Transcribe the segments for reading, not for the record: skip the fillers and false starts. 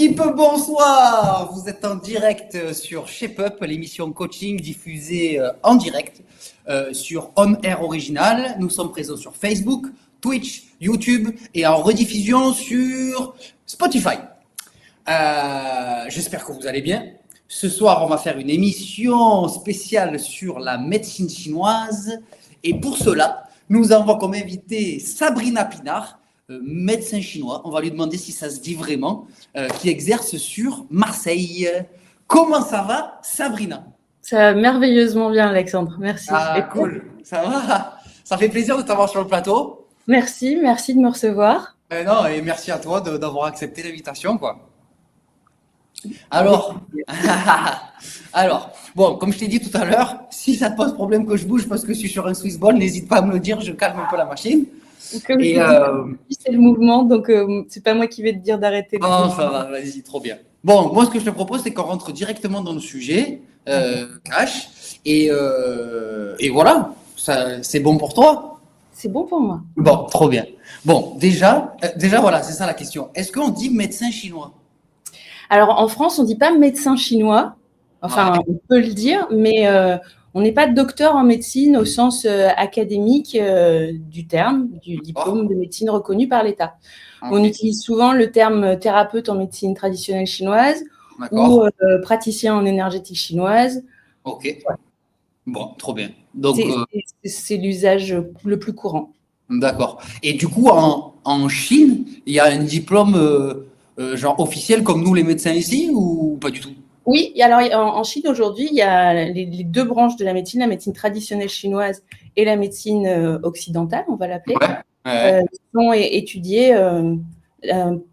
Équipe, bonsoir. Vous êtes en direct sur Shape Up, l'émission coaching diffusée en direct sur On Air Original. Nous sommes présents sur Facebook, Twitch, YouTube et en rediffusion sur Spotify. J'espère que vous allez bien. Ce soir, on va faire une émission spéciale sur la médecine chinoise. Et pour cela, nous avons comme invité Sabrina Pinard, médecin chinois. On va lui demander si ça se dit vraiment, qui exerce sur Marseille. Comment ça va, Sabrina? Ça va merveilleusement bien, Alexandre. Merci. Ah, cool. Ça va? Ça fait plaisir de t'avoir sur le plateau. Merci de me recevoir. Non, et merci à toi d'avoir accepté l'invitation, quoi. Alors, bon, comme je t'ai dit tout à l'heure, si ça te pose problème que je bouge parce que je suis sur un Swiss ball, n'hésite pas à me le dire, je calme un peu la machine. Comme je dis, c'est le mouvement, donc c'est pas moi qui vais te dire d'arrêter. Non, ça va, vas-y, trop bien. Bon, moi, ce que je te propose, c'est qu'on rentre directement dans le sujet, cash, et voilà, c'est bon pour toi? C'est bon pour moi. Bon, trop bien. Bon, déjà, voilà, c'est ça la question. Est-ce qu'on dit médecin chinois? Alors, en France, on dit pas médecin chinois. Enfin, Ouais. on peut le dire, mais on n'est pas docteur en médecine au sens académique du terme, du diplôme de médecine reconnu par l'État. Okay. On utilise souvent le terme thérapeute en médecine traditionnelle chinoise ou praticien en énergétique chinoise. Ok. Ouais. Bon, trop bien. Donc, c'est l'usage le plus courant. D'accord. Et du coup, en Chine, il y a un diplôme genre officiel comme nous les médecins ici ou pas du tout? Oui, alors en Chine aujourd'hui, il y a les deux branches de la médecine traditionnelle chinoise et la médecine occidentale, on va l'appeler, qui sont étudiées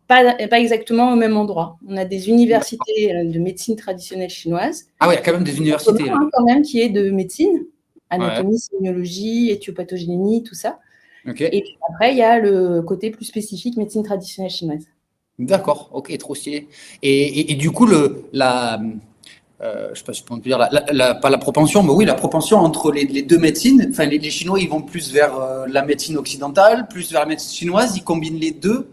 pas exactement au même endroit. On a des universités de médecine traditionnelle chinoise. Ah oui, il y a quand même des universités. Quand même, qui est de médecine, anatomie, sémiologie, éthiopathogynémie, tout ça. Okay. Et puis après, il y a le côté plus spécifique médecine traditionnelle chinoise. D'accord, ok, trop stylé. Et du coup, je sais pas si on peut dire, pas la propension, mais oui, la propension entre les deux médecines, enfin, les Chinois, ils vont plus vers la médecine occidentale, plus vers la médecine chinoise, ils combinent les deux.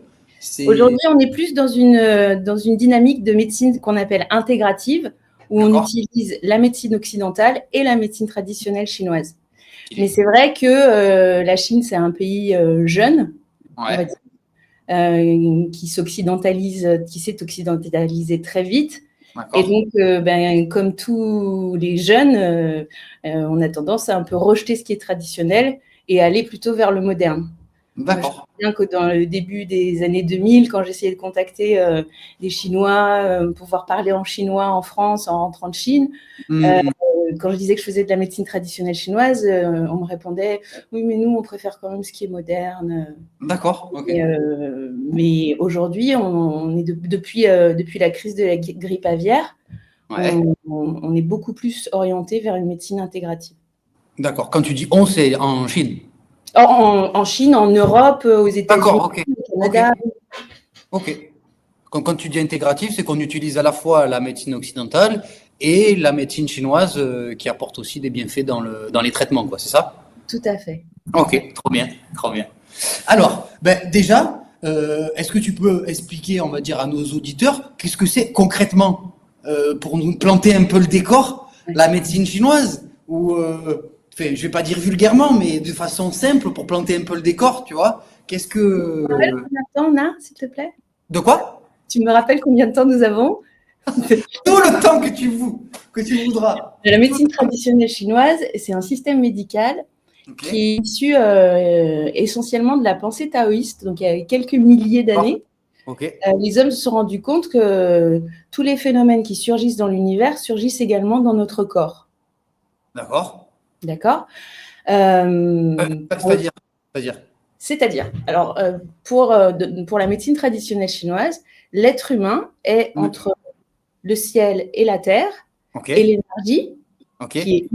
Aujourd'hui, on est plus dans une dynamique de médecine qu'on appelle intégrative, où on utilise la médecine occidentale et la médecine traditionnelle chinoise. Mais c'est vrai que la Chine, c'est un pays jeune, on va dire, qui s'est occidentalisé très vite. Et donc, comme tous les jeunes, on a tendance à un peu rejeter ce qui est traditionnel et aller plutôt vers le moderne. D'accord. Je me souviens que dans le début des années 2000, quand j'essayais de contacter des Chinois pour pouvoir parler en chinois en France en rentrant de Chine, quand je disais que je faisais de la médecine traditionnelle chinoise, on me répondait « Oui, mais nous, on préfère quand même ce qui est moderne. » D'accord, ok. Mais aujourd'hui, on est depuis la crise de la grippe aviaire, on est beaucoup plus orienté vers une médecine intégrative. D'accord. Quand tu dis « on », c'est en Chine? En Chine, en Europe, aux États-Unis, au Canada. Ok. Quand tu dis intégratif, c'est qu'on utilise à la fois la médecine occidentale et la médecine chinoise qui apporte aussi des bienfaits dans les traitements, quoi, c'est ça? Tout à fait. Ok, trop bien, trop bien. Alors, déjà, est-ce que tu peux expliquer, on va dire, à nos auditeurs, qu'est-ce que c'est concrètement pour nous planter un peu le décor, la médecine chinoise ou je vais pas dire vulgairement, mais de façon simple pour planter un peu le décor, tu vois? Qu'est-ce que... Tu me rappelles combien de temps on a, s'il te plaît? De quoi? Tu me rappelles combien de temps nous avons? Tout le temps que tu voudras. La médecine traditionnelle chinoise, c'est un système médical qui est issu essentiellement de la pensée taoïste, donc il y a quelques milliers d'années. Les hommes se sont rendus compte que tous les phénomènes qui surgissent dans l'univers surgissent également dans notre corps. D'accord. C'est-à-dire, alors, pour la médecine traditionnelle chinoise, l'être humain est entre le ciel et la terre, et l'énergie, qui est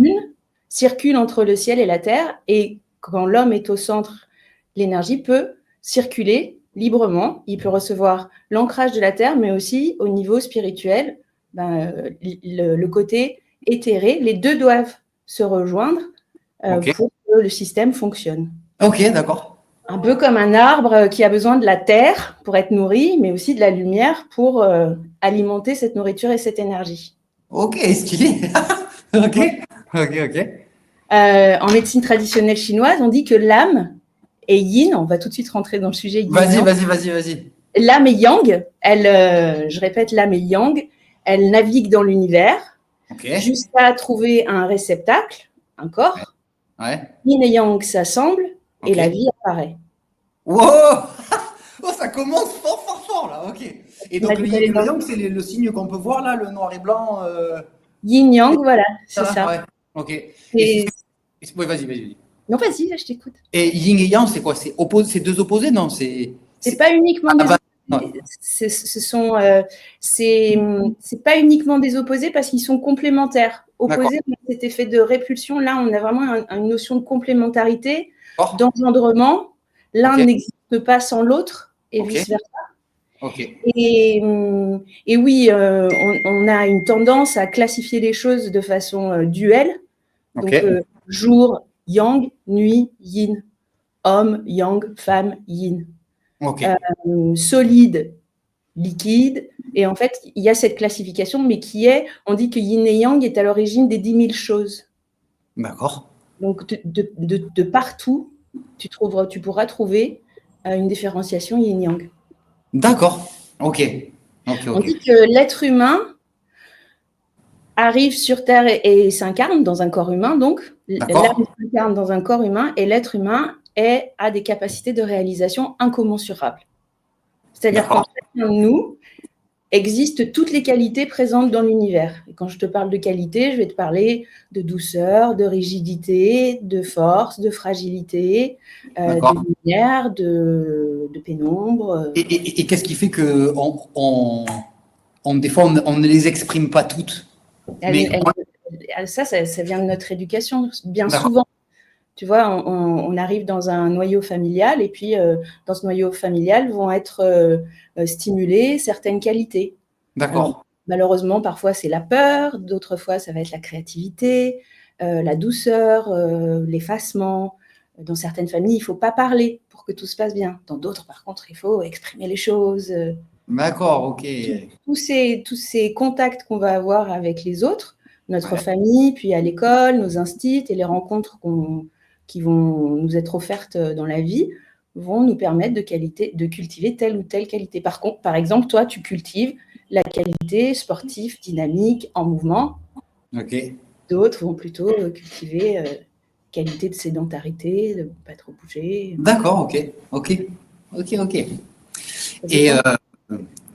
circule entre le ciel et la terre, et quand l'homme est au centre, l'énergie peut circuler librement, il peut recevoir l'ancrage de la terre, mais aussi au niveau spirituel, le côté éthéré, les deux doivent se rejoindre pour que le système fonctionne. Ok, d'accord. Un peu comme un arbre qui a besoin de la terre pour être nourri, mais aussi de la lumière pour alimenter cette nourriture et cette énergie. Ok, stylé. Ok, ok, ok. En médecine traditionnelle chinoise, on dit que l'âme est yin. On va tout de suite rentrer dans le sujet yin. Vas-y. L'âme est yang. Je répète, l'âme est yang. Elle navigue dans l'univers jusqu'à trouver un réceptacle, un corps. Ouais. Yin et yang s'assemblent et la vie apparaît. Wow. Oh, ça commence fort là. Ok. Et donc le yin et le yang, c'est le signe qu'on peut voir là, le noir et blanc. Yin-yang, voilà, c'est ça. Ouais. Ok. Oui, vas-y. Non, vas-y, là, je t'écoute. Et yin et yang, c'est quoi? C'est deux opposés, non? C'est pas uniquement des opposés. C'est pas uniquement des opposés parce qu'ils sont complémentaires. Opposés, cet effet de répulsion. Là, on a vraiment une notion de complémentarité, d'engendrement. L'un n'existe pas sans l'autre et vice-versa. Et oui, on a une tendance à classifier les choses de façon duelle. Donc, jour, yang, nuit, yin. Homme, yang, femme, yin. Solide, liquide. Et en fait, il y a cette classification, mais on dit que yin et yang est à l'origine des 10 000 choses. D'accord. Donc, de partout, tu pourras trouver une différenciation yin-yang. D'accord. Ok. On dit que l'être humain arrive sur Terre et s'incarne dans un corps humain, donc l'âme s'incarne dans un corps humain et l'être humain a des capacités de réalisation incommensurables. C'est-à-dire qu'en chacun de nous existent toutes les qualités présentes dans l'univers. Et quand je te parle de qualité, je vais te parler de douceur, de rigidité, de force, de fragilité, de lumière, de pénombre. Et qu'est-ce qui fait que des fois, on ne les exprime pas toutes? Ça vient de notre éducation, bien souvent. Tu vois, on arrive dans un noyau familial et puis dans ce noyau familial vont être stimulées certaines qualités. D'accord. Malheureusement, parfois c'est la peur, d'autres fois ça va être la créativité, la douceur, l'effacement. Dans certaines familles, il ne faut pas parler pour que tout se passe bien. Dans d'autres, par contre, il faut exprimer les choses. D'accord, ok. Tous ces contacts qu'on va avoir avec les autres, notre famille, puis à l'école, nos instituts et les rencontres qui vont nous être offertes dans la vie vont nous permettre de cultiver telle ou telle qualité. Par exemple, toi, tu cultives la qualité sportive, dynamique, en mouvement. D'autres vont plutôt cultiver qualité de sédentarité, de ne pas trop bouger. D'accord, ok. Et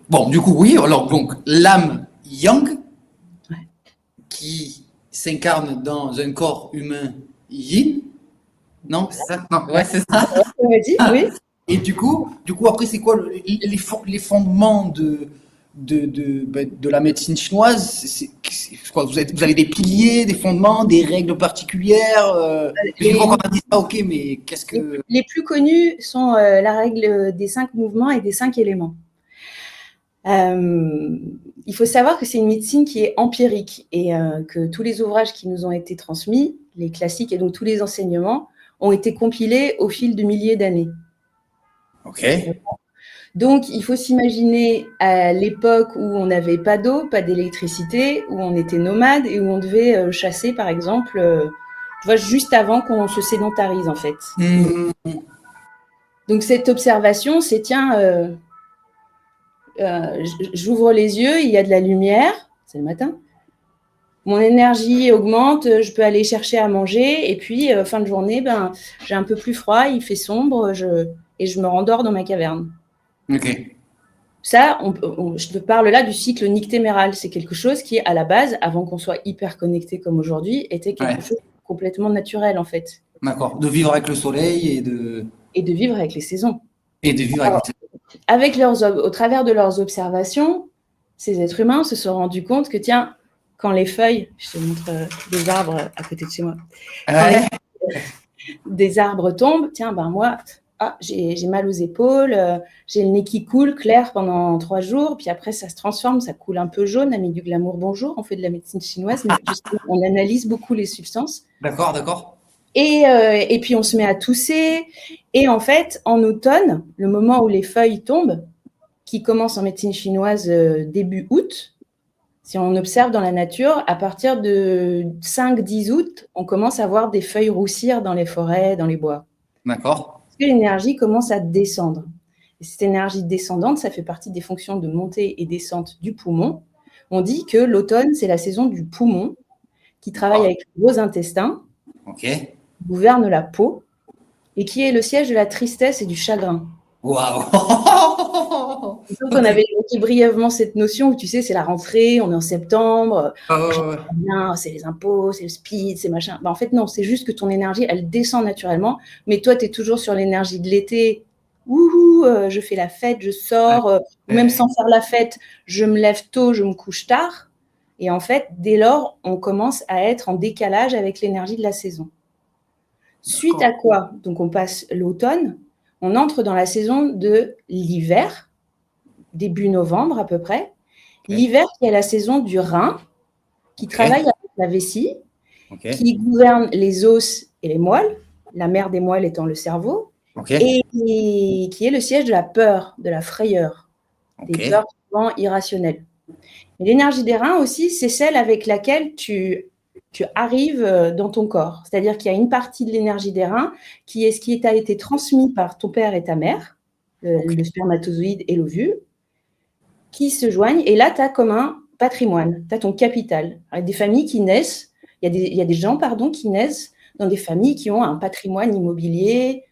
bon, du coup, oui, alors donc l'âme yang qui s'incarne dans un corps humain yin. Non, c'est ça? Non, ouais, c'est ça. Oui. Et du coup, après, c'est quoi les fondements de la médecine chinoise? C'est quoi, vous avez des piliers, des fondements, des règles particulières? Je crois qu'on a dit ça, ok, mais qu'est-ce que... Les plus connus sont la règle des 5 mouvements et des 5 éléments. Il faut savoir que c'est une médecine qui est empirique et que tous les ouvrages qui nous ont été transmis, les classiques et donc tous les enseignements, ont été compilés au fil de milliers d'années. Donc, il faut s'imaginer à l'époque où on n'avait pas d'eau, pas d'électricité, où on était nomade et où on devait chasser, par exemple, tu vois, juste avant qu'on se sédentarise, en fait. Donc, cette observation, c'est, tiens, j'ouvre les yeux, il y a de la lumière, c'est le matin. Mon énergie augmente, je peux aller chercher à manger, et puis, fin de journée, j'ai un peu plus froid, il fait sombre, et je me rendors dans ma caverne. Ça, je te parle là du cycle nictéméral. C'est quelque chose qui, à la base, avant qu'on soit hyper connecté comme aujourd'hui, était quelque chose de complètement naturel, en fait. D'accord. De vivre avec le soleil et de vivre avec les saisons. Avec les saisons. Au travers de leurs observations, ces êtres humains se sont rendus compte que, tiens, quand les feuilles, je te montre des arbres à côté de chez moi, des arbres tombent, tiens, moi, j'ai mal aux épaules, j'ai le nez qui coule clair pendant 3 jours, puis après ça se transforme, ça coule un peu jaune, ami du glamour, bonjour, on fait de la médecine chinoise, mais on analyse beaucoup les substances. D'accord. Et puis on se met à tousser, Et en fait, en automne, le moment où les feuilles tombent, qui commence en médecine chinoise début août, si on observe dans la nature, à partir de 5-10 août, on commence à voir des feuilles roussir dans les forêts, dans les bois. D'accord. Parce que l'énergie commence à descendre. Et cette énergie descendante, ça fait partie des fonctions de montée et descente du poumon. On dit que l'automne, c'est la saison du poumon qui travaille avec le gros intestin, qui gouverne la peau et qui est le siège de la tristesse et du chagrin. Waouh. Donc, on avait évoqué brièvement cette notion où, tu sais, c'est la rentrée, on est en septembre, c'est les impôts, c'est le speed, c'est machin. En fait, non, c'est juste que ton énergie, elle descend naturellement, mais toi, tu es toujours sur l'énergie de l'été. Wouhou, je fais la fête, je sors, même sans faire la fête, je me lève tôt, je me couche tard. Et en fait, dès lors, on commence à être en décalage avec l'énergie de la saison. Suite à quoi, donc on passe l'automne, on entre dans la saison de l'hiver, début novembre à peu près. L'hiver, qui est la saison du rein, qui travaille avec la vessie, qui gouverne les os et les moelles, la mère des moelles étant le cerveau, et qui est le siège de la peur, de la frayeur, des peurs souvent irrationnelles. Et l'énergie des reins aussi, c'est celle avec laquelle tu arrives dans ton corps. C'est-à-dire qu'il y a une partie de l'énergie des reins qui est ce qui t'a été transmis par ton père et ta mère, le spermatozoïde et l'ovule, qui se joignent. Et là, tu as comme un patrimoine, tu as ton capital. Avec des familles qui naissent, il y a des gens qui naissent dans des familles qui ont un patrimoine immobilier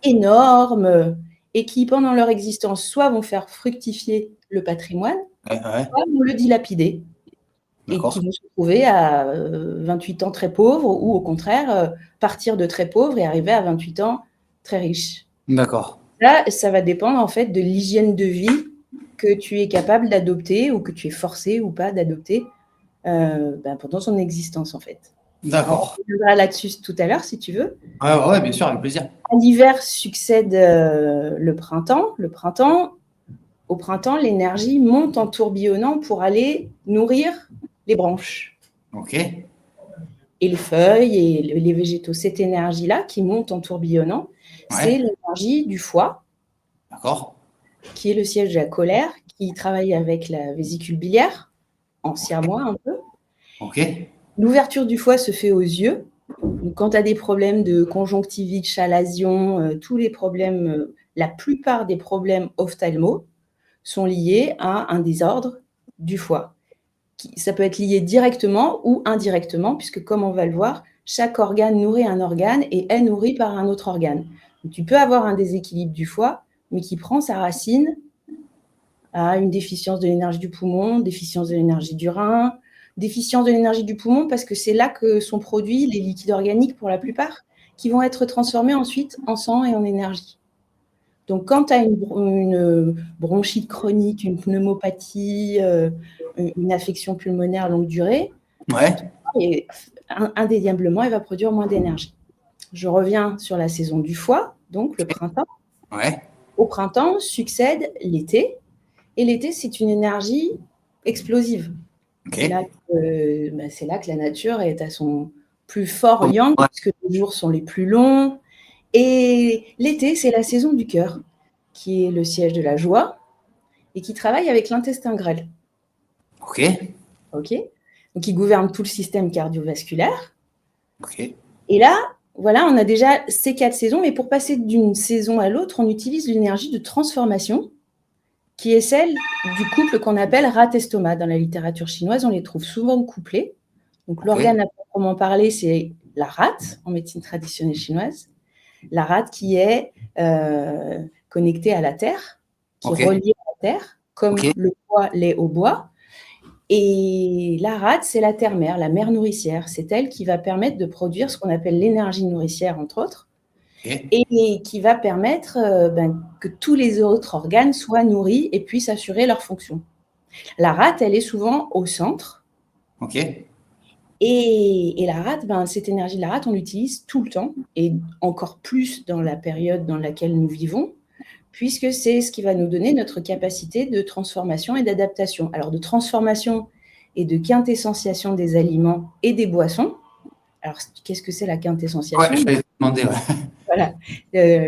énorme et qui, pendant leur existence, soit vont faire fructifier le patrimoine, soit vont le dilapider. Et qui vont se trouver à 28 ans très pauvres ou au contraire partir de très pauvres et arriver à 28 ans très riches. D'accord. Là, ça va dépendre en fait de l'hygiène de vie que tu es capable d'adopter ou que tu es forcé ou pas d'adopter pendant son existence en fait. D'accord. On reviendra là-dessus tout à l'heure si tu veux. Ouais, bien sûr, avec plaisir. À l'hiver succède le printemps. Au printemps, l'énergie monte en tourbillonnant pour aller nourrir les branches. Et les feuilles et les végétaux. Cette énergie-là qui monte en tourbillonnant, c'est l'énergie du foie, qui est le siège de la colère, qui travaille avec la vésicule biliaire, en siamois un peu. L'ouverture du foie se fait aux yeux. Donc, quand tu as des problèmes de conjonctivite, chalazion, tous les problèmes, la plupart des problèmes ophtalmos sont liés à un désordre du foie. Ça peut être lié directement ou indirectement, puisque comme on va le voir, chaque organe nourrit un organe et est nourri par un autre organe. Donc, tu peux avoir un déséquilibre du foie, mais qui prend sa racine à une déficience de l'énergie du poumon, déficience de l'énergie du rein, déficience de l'énergie du poumon, parce que c'est là que sont produits les liquides organiques pour la plupart, qui vont être transformés ensuite en sang et en énergie. Donc, quand tu as une bronchite chronique, une pneumopathie, une affection pulmonaire longue durée, et indéniablement, elle va produire moins d'énergie. Je reviens sur la saison du foie, donc le printemps. Au printemps succède l'été, et l'été, c'est une énergie explosive. C'est là que la nature est à son plus fort yang, puisque les jours sont les plus longs. Et l'été, c'est la saison du cœur, qui est le siège de la joie et qui travaille avec l'intestin grêle. Donc, il gouverne tout le système cardiovasculaire. Et là, voilà, on a déjà ces 4 saisons, mais pour passer d'une saison à l'autre, on utilise l'énergie de transformation, qui est celle du couple qu'on appelle rat-estomac. Dans la littérature chinoise, on les trouve souvent couplés. Donc, l'organe à proprement parler, c'est la rate en médecine traditionnelle chinoise. La rate qui est connectée à la terre, qui est reliée à la terre, comme le bois l'est au bois. Et la rate, c'est la terre-mère, la mère nourricière. C'est elle qui va permettre de produire ce qu'on appelle l'énergie nourricière, entre autres, et qui va permettre que tous les autres organes soient nourris et puissent assurer leur fonction. La rate, elle est souvent au centre. Et la rate, cette énergie de la rate, on l'utilise tout le temps, et encore plus dans la période dans laquelle nous vivons, puisque c'est ce qui va nous donner notre capacité de transformation et d'adaptation. Alors, de transformation et de quintessentiation des aliments et des boissons. Alors, qu'est-ce que c'est la quintessentiation ? Je vais te demander, Voilà.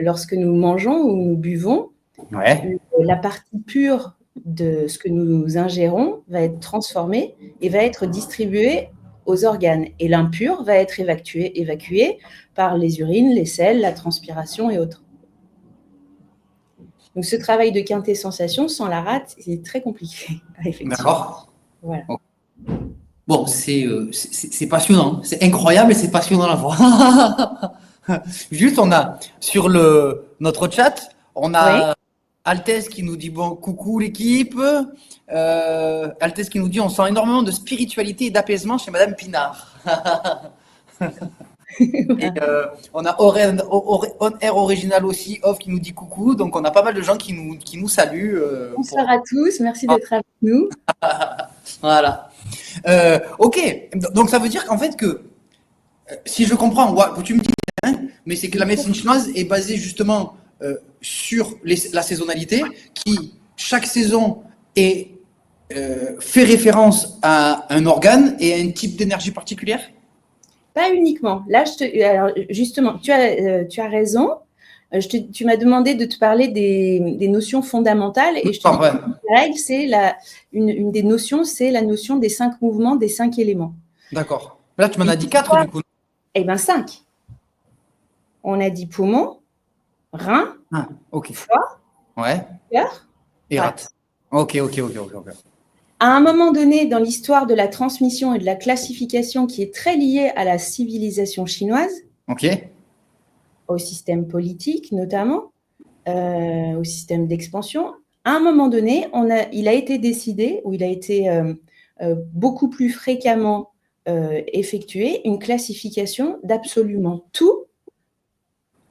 Lorsque nous mangeons ou nous buvons, la partie pure de ce que nous ingérons va être transformée et va être distribuée aux organes. Et l'impur va être évacué par les urines, les selles, la transpiration et autres. Donc, ce travail de quintessensation sans la rate, c'est très compliqué à effectuer. D'accord. Voilà. Bon, c'est passionnant. C'est incroyable et c'est passionnant à voir. Juste, on a sur notre chat, on a Altesse qui nous dit bon, coucou l'équipe. Altesse qui nous dit on sent énormément de spiritualité et d'apaisement chez Madame Pinard. Et on a On Air Original aussi, Off qui nous dit coucou. Donc on a pas mal de gens qui nous saluent. Bonsoir à tous, merci d'être avec nous. Voilà. Ok, donc ça veut dire qu'en fait que, si je comprends, tu me dis, mais c'est que la médecine chinoise est basée justement sur la saisonnalité, qui chaque saison fait référence à un organe et à un type d'énergie particulière. Pas uniquement. Là, alors justement, tu as raison. Tu m'as demandé de te parler des notions fondamentales et je te dis que la règle, c'est une des notions, c'est la notion des 5 mouvements, des 5 éléments. D'accord. Là, tu m'en as dit 4 du coup. Eh bien, 5. On a dit poumon, rein, foie, cœur et rate. Ok. À un moment donné, dans l'histoire de la transmission et de la classification qui est très liée à la civilisation chinoise, au système politique notamment, au système d'expansion, à un moment donné, il a été décidé, ou il a été beaucoup plus fréquemment effectué, une classification d'absolument tout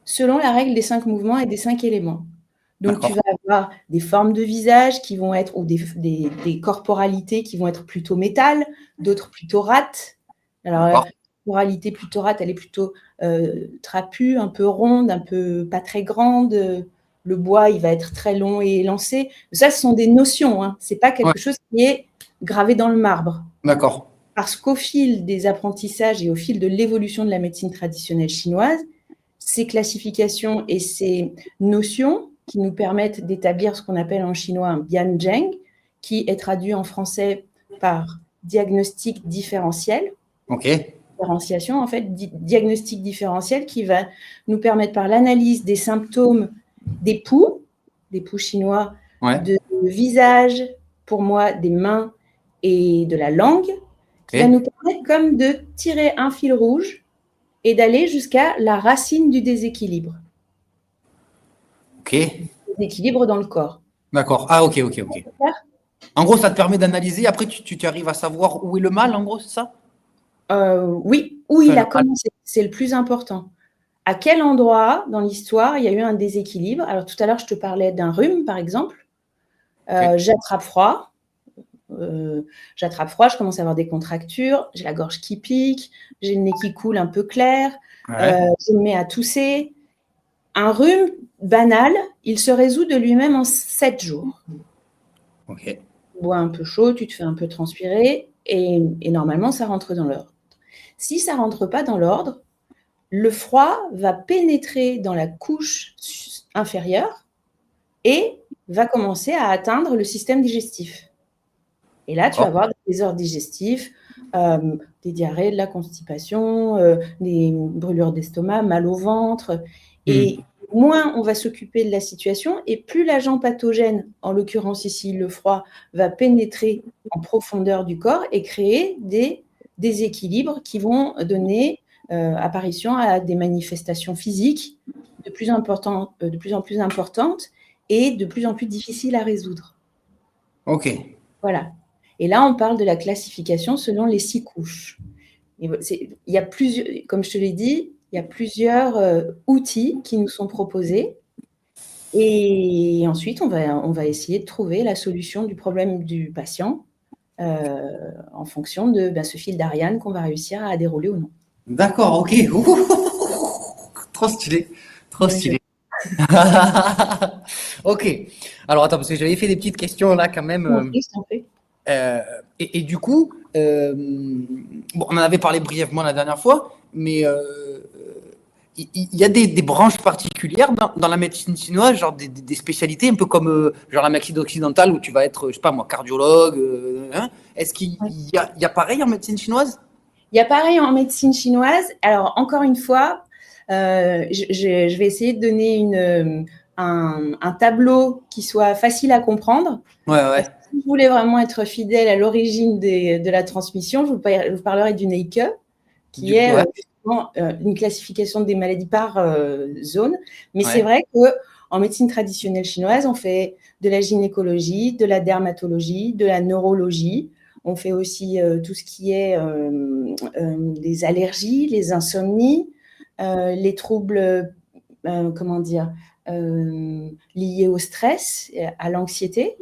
selon la règle des 5 mouvements et des 5 éléments. Donc, tu vas avoir des formes de visage qui vont être, ou des corporalités qui vont être plutôt métal, d'autres plutôt rate. Alors, la corporalité plutôt rate, elle est plutôt trapue, un peu ronde, un peu pas très grande. Le bois, il va être très long et élancé. Ça, ce sont des notions. Hein. Ce n'est pas quelque chose qui est gravé dans le marbre. D'accord. Parce qu'au fil des apprentissages et au fil de l'évolution de la médecine traditionnelle chinoise, ces classifications et ces notions qui nous permettent d'établir ce qu'on appelle en chinois un bianzheng, qui est traduit en français par diagnostic différentiel. Différenciation, en fait, diagnostic différentiel qui va nous permettre par l'analyse des symptômes des poux chinois, de visage, pour moi, des mains et de la langue, qui va nous permettre comme de tirer un fil rouge et d'aller jusqu'à la racine du déséquilibre. Déséquilibre dans le corps. D'accord. Ah, ok. En gros, ça te permet d'analyser. Après, tu arrives à savoir où est le mal, en gros, c'est ça? Oui, où il a commencé. C'est le plus important. À quel endroit dans l'histoire il y a eu un déséquilibre? Alors, tout à l'heure, je te parlais d'un rhume, par exemple. J'attrape froid. Je commence à avoir des contractures, j'ai la gorge qui pique, j'ai le nez qui coule un peu clair, je me mets à tousser. Un rhume banal, il se résout de lui-même en 7 jours. Tu bois un peu chaud, tu te fais un peu transpirer et normalement, ça rentre dans l'ordre. Si ça ne rentre pas dans l'ordre, le froid va pénétrer dans la couche inférieure et va commencer à atteindre le système digestif. Et là, tu vas avoir des désordres digestifs, des diarrhées, de la constipation, des brûlures d'estomac, mal au ventre. Et moins on va s'occuper de la situation, et plus l'agent pathogène, en l'occurrence ici le froid, va pénétrer en profondeur du corps et créer des déséquilibres qui vont donner apparition à des manifestations physiques de plus en plus importantes et de plus en plus difficiles à résoudre. Voilà. Et là, on parle de la classification selon les 6 couches. Il y a plusieurs, comme je te l'ai dit, il y a plusieurs outils qui nous sont proposés. Et ensuite, on va essayer de trouver la solution du problème du patient en fonction de ce fil d'Ariane qu'on va réussir à dérouler ou non. D'accord, ok. Trop stylé. Ok. Alors, attends, parce que j'avais fait des petites questions là quand même. Et du coup, on en avait parlé brièvement la dernière fois, mais il y a des branches particulières dans la médecine chinoise, genre des spécialités, un peu comme genre la médecine occidentale où tu vas être, je sais pas moi, cardiologue. Hein. Est-ce qu'il y a pareil en médecine chinoise? Il y a pareil en médecine chinoise. Alors, encore une fois, je vais essayer de donner un tableau qui soit facile à comprendre. Ouais. Parce que si vous voulez vraiment être fidèle à l'origine de la transmission, je vous parlerai du NEIKE, qui est une classification des maladies par zone. Mais c'est vrai qu'en médecine traditionnelle chinoise, on fait de la gynécologie, de la dermatologie, de la neurologie. On fait aussi tout ce qui est les allergies, les insomnies, les troubles, liés au stress, à l'anxiété.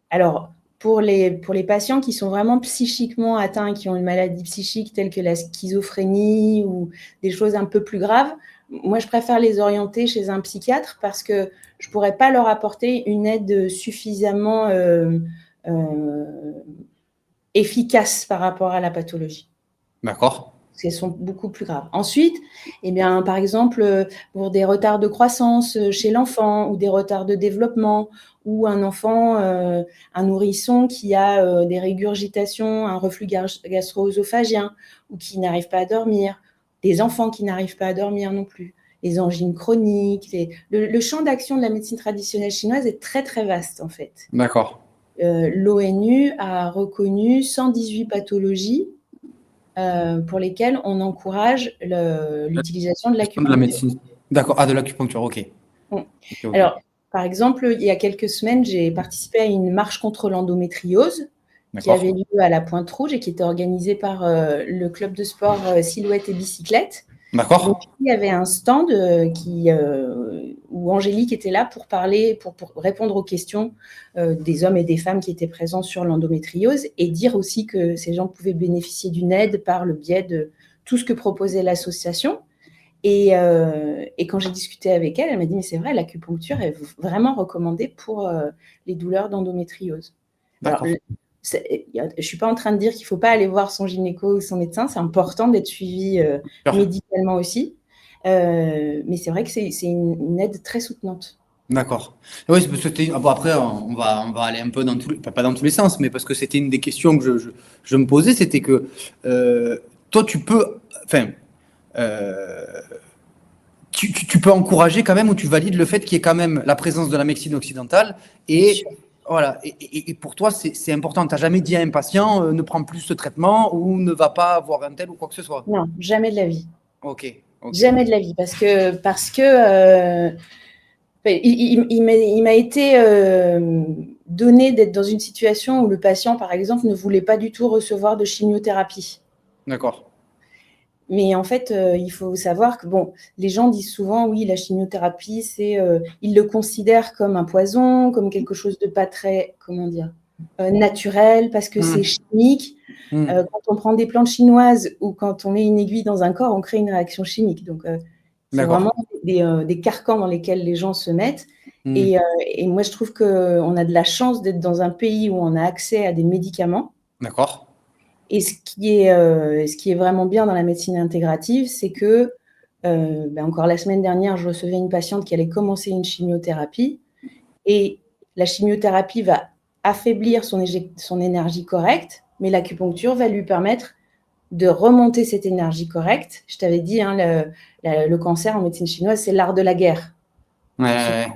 Alors, pour les patients qui sont vraiment psychiquement atteints, qui ont une maladie psychique telle que la schizophrénie ou des choses un peu plus graves, moi, je préfère les orienter chez un psychiatre parce que je ne pourrais pas leur apporter une aide suffisamment efficace par rapport à la pathologie. D'accord. Parce qu'elles sont beaucoup plus graves. Ensuite, par exemple, pour des retards de croissance chez l'enfant ou des retards de développement, ou un enfant, un nourrisson qui a des régurgitations, un reflux gastro-œsophagien ou qui n'arrive pas à dormir, des enfants qui n'arrivent pas à dormir non plus, les angines chroniques. Le champ d'action de la médecine traditionnelle chinoise est très, très vaste en fait. D'accord. L'ONU a reconnu 118 pathologies pour lesquelles on encourage l'utilisation de l'acupuncture. De la médecine. D'accord. De l'acupuncture, ok. Okay. Alors, par exemple, il y a quelques semaines, j'ai participé à une marche contre l'endométriose qui avait lieu à la Pointe-Rouge et qui était organisée par le club de sport Silhouette et Bicyclette. D'accord. Donc, il y avait un stand où Angélique était là pour parler, pour répondre aux questions des hommes et des femmes qui étaient présents sur l'endométriose et dire aussi que ces gens pouvaient bénéficier d'une aide par le biais de tout ce que proposait l'association. Et quand j'ai discuté avec elle, elle m'a dit « mais c'est vrai, l'acupuncture est vraiment recommandée pour les douleurs d'endométriose ». Alors, je ne suis pas en train de dire qu'il ne faut pas aller voir son gynéco ou son médecin, c'est important d'être suivi médicalement aussi, mais c'est vrai que c'est une aide très soutenante. D'accord. Oui, parce que après, on va aller un peu dans pas dans tous les sens, mais parce que c'était une des questions que je me posais, c'était que toi, tu peux, enfin, tu peux encourager quand même ou tu valides le fait qu'il y ait quand même la présence de la médecine occidentale et voilà. Et pour toi, c'est important. Tu n'as jamais dit à un patient ne prends plus ce traitement ou ne va pas voir un tel ou quoi que ce soit. Non, jamais de la vie. Ok. Jamais de la vie, parce que il m'a été donné d'être dans une situation où le patient, par exemple, ne voulait pas du tout recevoir de chimiothérapie. D'accord. Mais en fait, il faut savoir que, bon, les gens disent souvent, oui, la chimiothérapie, ils le considèrent comme un poison, comme quelque chose de pas très, naturel, parce que c'est chimique. Quand on prend des plantes chinoises ou quand on met une aiguille dans un corps, on crée une réaction chimique. Donc, c'est vraiment des carcans dans lesquels les gens se mettent. Et moi, je trouve qu'on a de la chance d'être dans un pays où on a accès à des médicaments. D'accord. Et ce qui est vraiment bien dans la médecine intégrative, c'est que, encore la semaine dernière, je recevais une patiente qui allait commencer une chimiothérapie. Et la chimiothérapie va affaiblir son énergie correcte, mais l'acupuncture va lui permettre de remonter cette énergie correcte. Je t'avais dit, hein, le cancer en médecine chinoise, c'est l'art de la guerre. Ouais.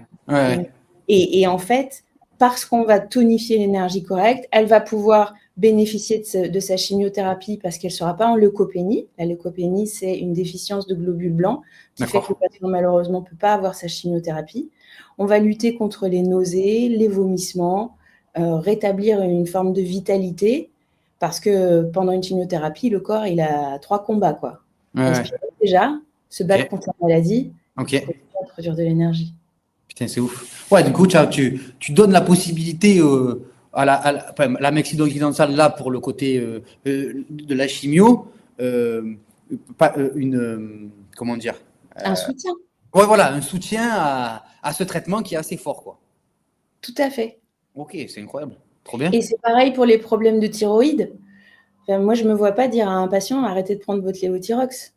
Et en fait, parce qu'on va tonifier l'énergie correcte, elle va pouvoir bénéficier de sa chimiothérapie parce qu'elle ne sera pas en leucopénie. La leucopénie, c'est une déficience de globules blancs qui fait que le patient, malheureusement, ne peut pas avoir sa chimiothérapie. On va lutter contre les nausées, les vomissements, rétablir une forme de vitalité parce que pendant une chimiothérapie, le corps, il a 3 combats, quoi. Respirer déjà, se battre contre la maladie, produire de l'énergie. Putain, c'est ouf. Ouais, du coup, tu donnes la possibilité à la médecine occidentale, là, pour le côté de la chimio, comment dire un soutien. Ouais, voilà, un soutien à ce traitement qui est assez fort, quoi. Tout à fait. Ok, c'est incroyable. Trop bien. Et c'est pareil pour les problèmes de thyroïde. Enfin, moi, je ne me vois pas dire à un patient, arrêtez de prendre votre lévothyrox.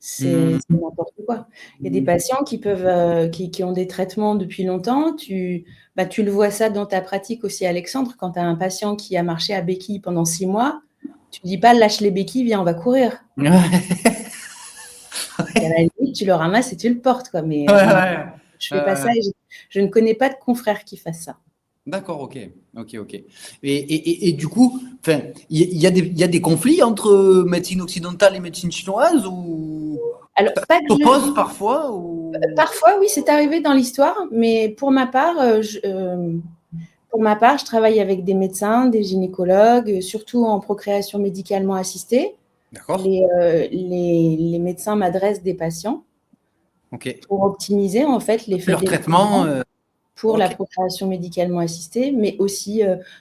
C'est n'importe quoi. Il y a des patients qui peuvent, qui ont des traitements depuis longtemps. Tu le vois ça dans ta pratique aussi, Alexandre, quand tu as un patient qui a marché à béquille pendant 6 mois, tu ne dis pas lâche les béquilles, viens, on va courir. Ouais. À la limite, tu le ramasses et tu le portes, quoi. Mais je fais pas ça et je ne connais pas de confrères qui fassent ça. D'accord, ok. Et du coup, il y a des conflits entre médecine occidentale et médecine chinoise ou alors, ça pas que s'oppose parfois ou... Parfois, oui, c'est arrivé dans l'histoire, mais pour ma part, je travaille avec des médecins, des gynécologues, surtout en procréation médicalement assistée. D'accord. Les médecins m'adressent des patients pour optimiser en fait l'effet leur traitement pour la procréation médicalement assistée, mais aussi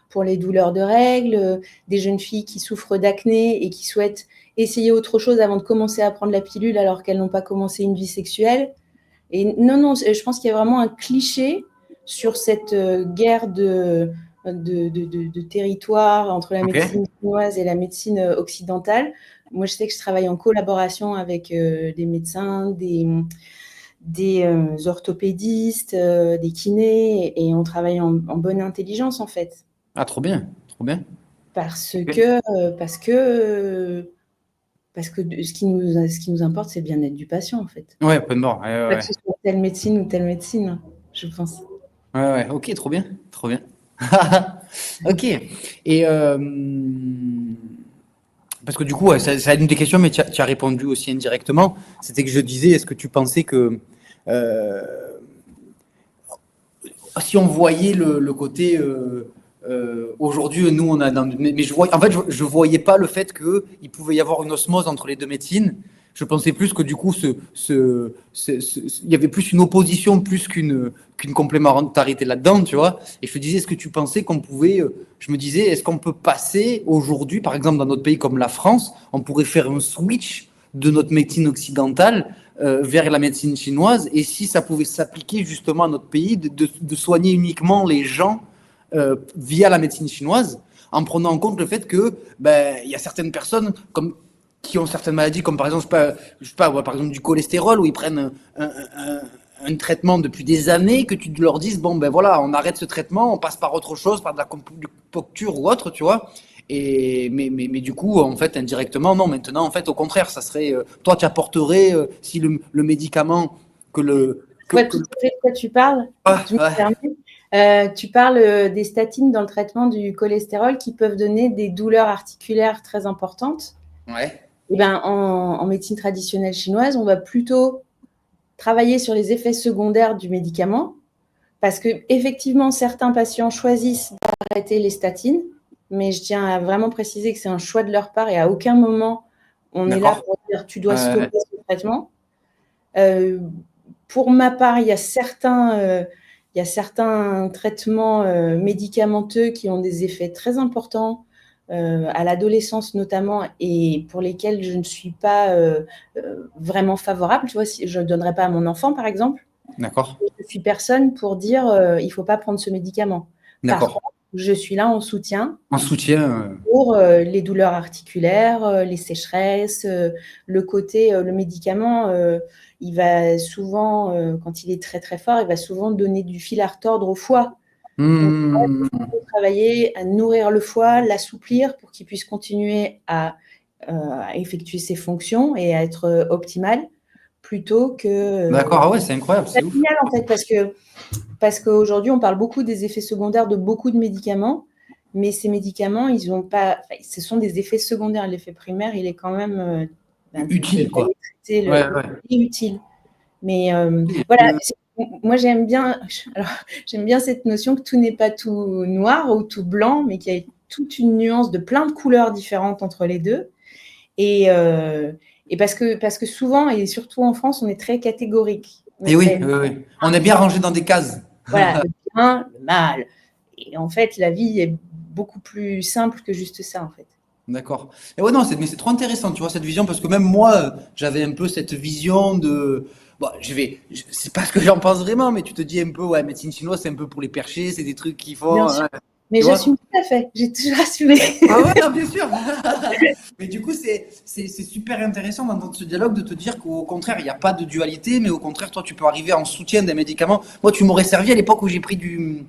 pour les douleurs de règles, des jeunes filles qui souffrent d'acné et qui souhaitent essayer autre chose avant de commencer à prendre la pilule alors qu'elles n'ont pas commencé une vie sexuelle. Et non, je pense qu'il y a vraiment un cliché sur cette guerre de territoire entre la médecine chinoise et la médecine occidentale. Moi, je sais que je travaille en collaboration avec des médecins, des orthopédistes, des kinés, et on travaille en bonne intelligence, en fait. Ah, trop bien. Parce que ce qui nous importe, c'est le bien-être du patient, en fait. Ouais, pas de mort. Pas que ce soit telle médecine ou telle médecine, je pense. Ouais, ok, trop bien. Ok. Et parce que du coup, ça a une des questions, mais tu as répondu aussi indirectement. C'était que je disais, est-ce que tu pensais que si on voyait le côté aujourd'hui, nous, on a mais je voyais pas le fait qu'il pouvait y avoir une osmose entre les deux médecines. Je pensais plus que du coup, il y avait plus une opposition plus qu'une complémentarité là-dedans, tu vois. Et je te disais, est-ce que tu pensais qu'on pouvait, je me disais, est-ce qu'on peut passer aujourd'hui, par exemple, dans notre pays comme la France, on pourrait faire un switch de notre médecine occidentale vers la médecine chinoise, et si ça pouvait s'appliquer justement à notre pays, de soigner uniquement les gens via la médecine chinoise, en prenant en compte le fait que il y a certaines personnes qui ont certaines maladies, comme par exemple, je sais pas, par exemple du cholestérol, où ils prennent un traitement depuis des années, que tu leur dises, bon, ben voilà, on arrête ce traitement, on passe par autre chose, par de la acupuncture ou autre, tu vois. Mais du coup, en fait, indirectement, non. Maintenant, en fait, au contraire, ça serait, toi, tu apporterais, si le médicament que le... Je vois tout à fait de quoi tu parles. Tu parles des statines dans le traitement du cholestérol qui peuvent donner des douleurs articulaires très importantes. Ouais. Et ben, en médecine traditionnelle chinoise, on va plutôt travailler sur les effets secondaires du médicament, parce que effectivement, certains patients choisissent d'arrêter les statines, mais je tiens à vraiment préciser que c'est un choix de leur part et à aucun moment on est là pour dire tu dois stopper ce traitement. Pour ma part, il y a certains traitements médicamenteux qui ont des effets très importants à l'adolescence notamment, et pour lesquels je ne suis pas vraiment favorable. Tu vois, si je ne donnerais pas à mon enfant, par exemple. D'accord. Je suis personne pour dire il ne faut pas prendre ce médicament. Par contre, je suis là en soutien. En soutien. Pour les douleurs articulaires, les sécheresses, le médicament, il va souvent, quand il est très très fort, il va souvent donner du fil à retordre au foie. Donc, il faut travailler à nourrir le foie, l'assouplir pour qu'il puisse continuer à effectuer ses fonctions et à être optimal, plutôt que... D'accord, ah ouais, c'est incroyable. C'est génial en fait, parce qu'aujourd'hui, on parle beaucoup des effets secondaires de beaucoup de médicaments, mais ces médicaments, ils ont pas... ce sont des effets secondaires. L'effet primaire, il est quand même... utile, quoi. Utile. Mais voilà, moi j'aime bien cette notion que tout n'est pas tout noir ou tout blanc, mais qu'il y a toute une nuance de plein de couleurs différentes entre les deux. Et parce que souvent, et surtout en France, on est très catégorique. Et oui. On est bien rangé dans des cases. Voilà, le bien, le mal. Et en fait, la vie est beaucoup plus simple que juste ça, en fait. D'accord. Et ouais, non, mais c'est trop intéressant, tu vois, cette vision, parce que même moi, j'avais un peu cette vision de... Bon, c'est pas ce que j'en pense vraiment, mais tu te dis un peu, ouais, médecine chinoise, c'est un peu pour les perchés, c'est des trucs qu'ils font. Bien sûr. Mais j'assume tout à fait. J'ai toujours assumé. Ah ouais, non, bien sûr. Mais du coup, c'est super intéressant dans ce dialogue de te dire qu'au contraire, il n'y a pas de dualité, mais au contraire, toi, tu peux arriver en soutien des médicaments. Moi, tu m'aurais servi à l'époque où j'ai pris du...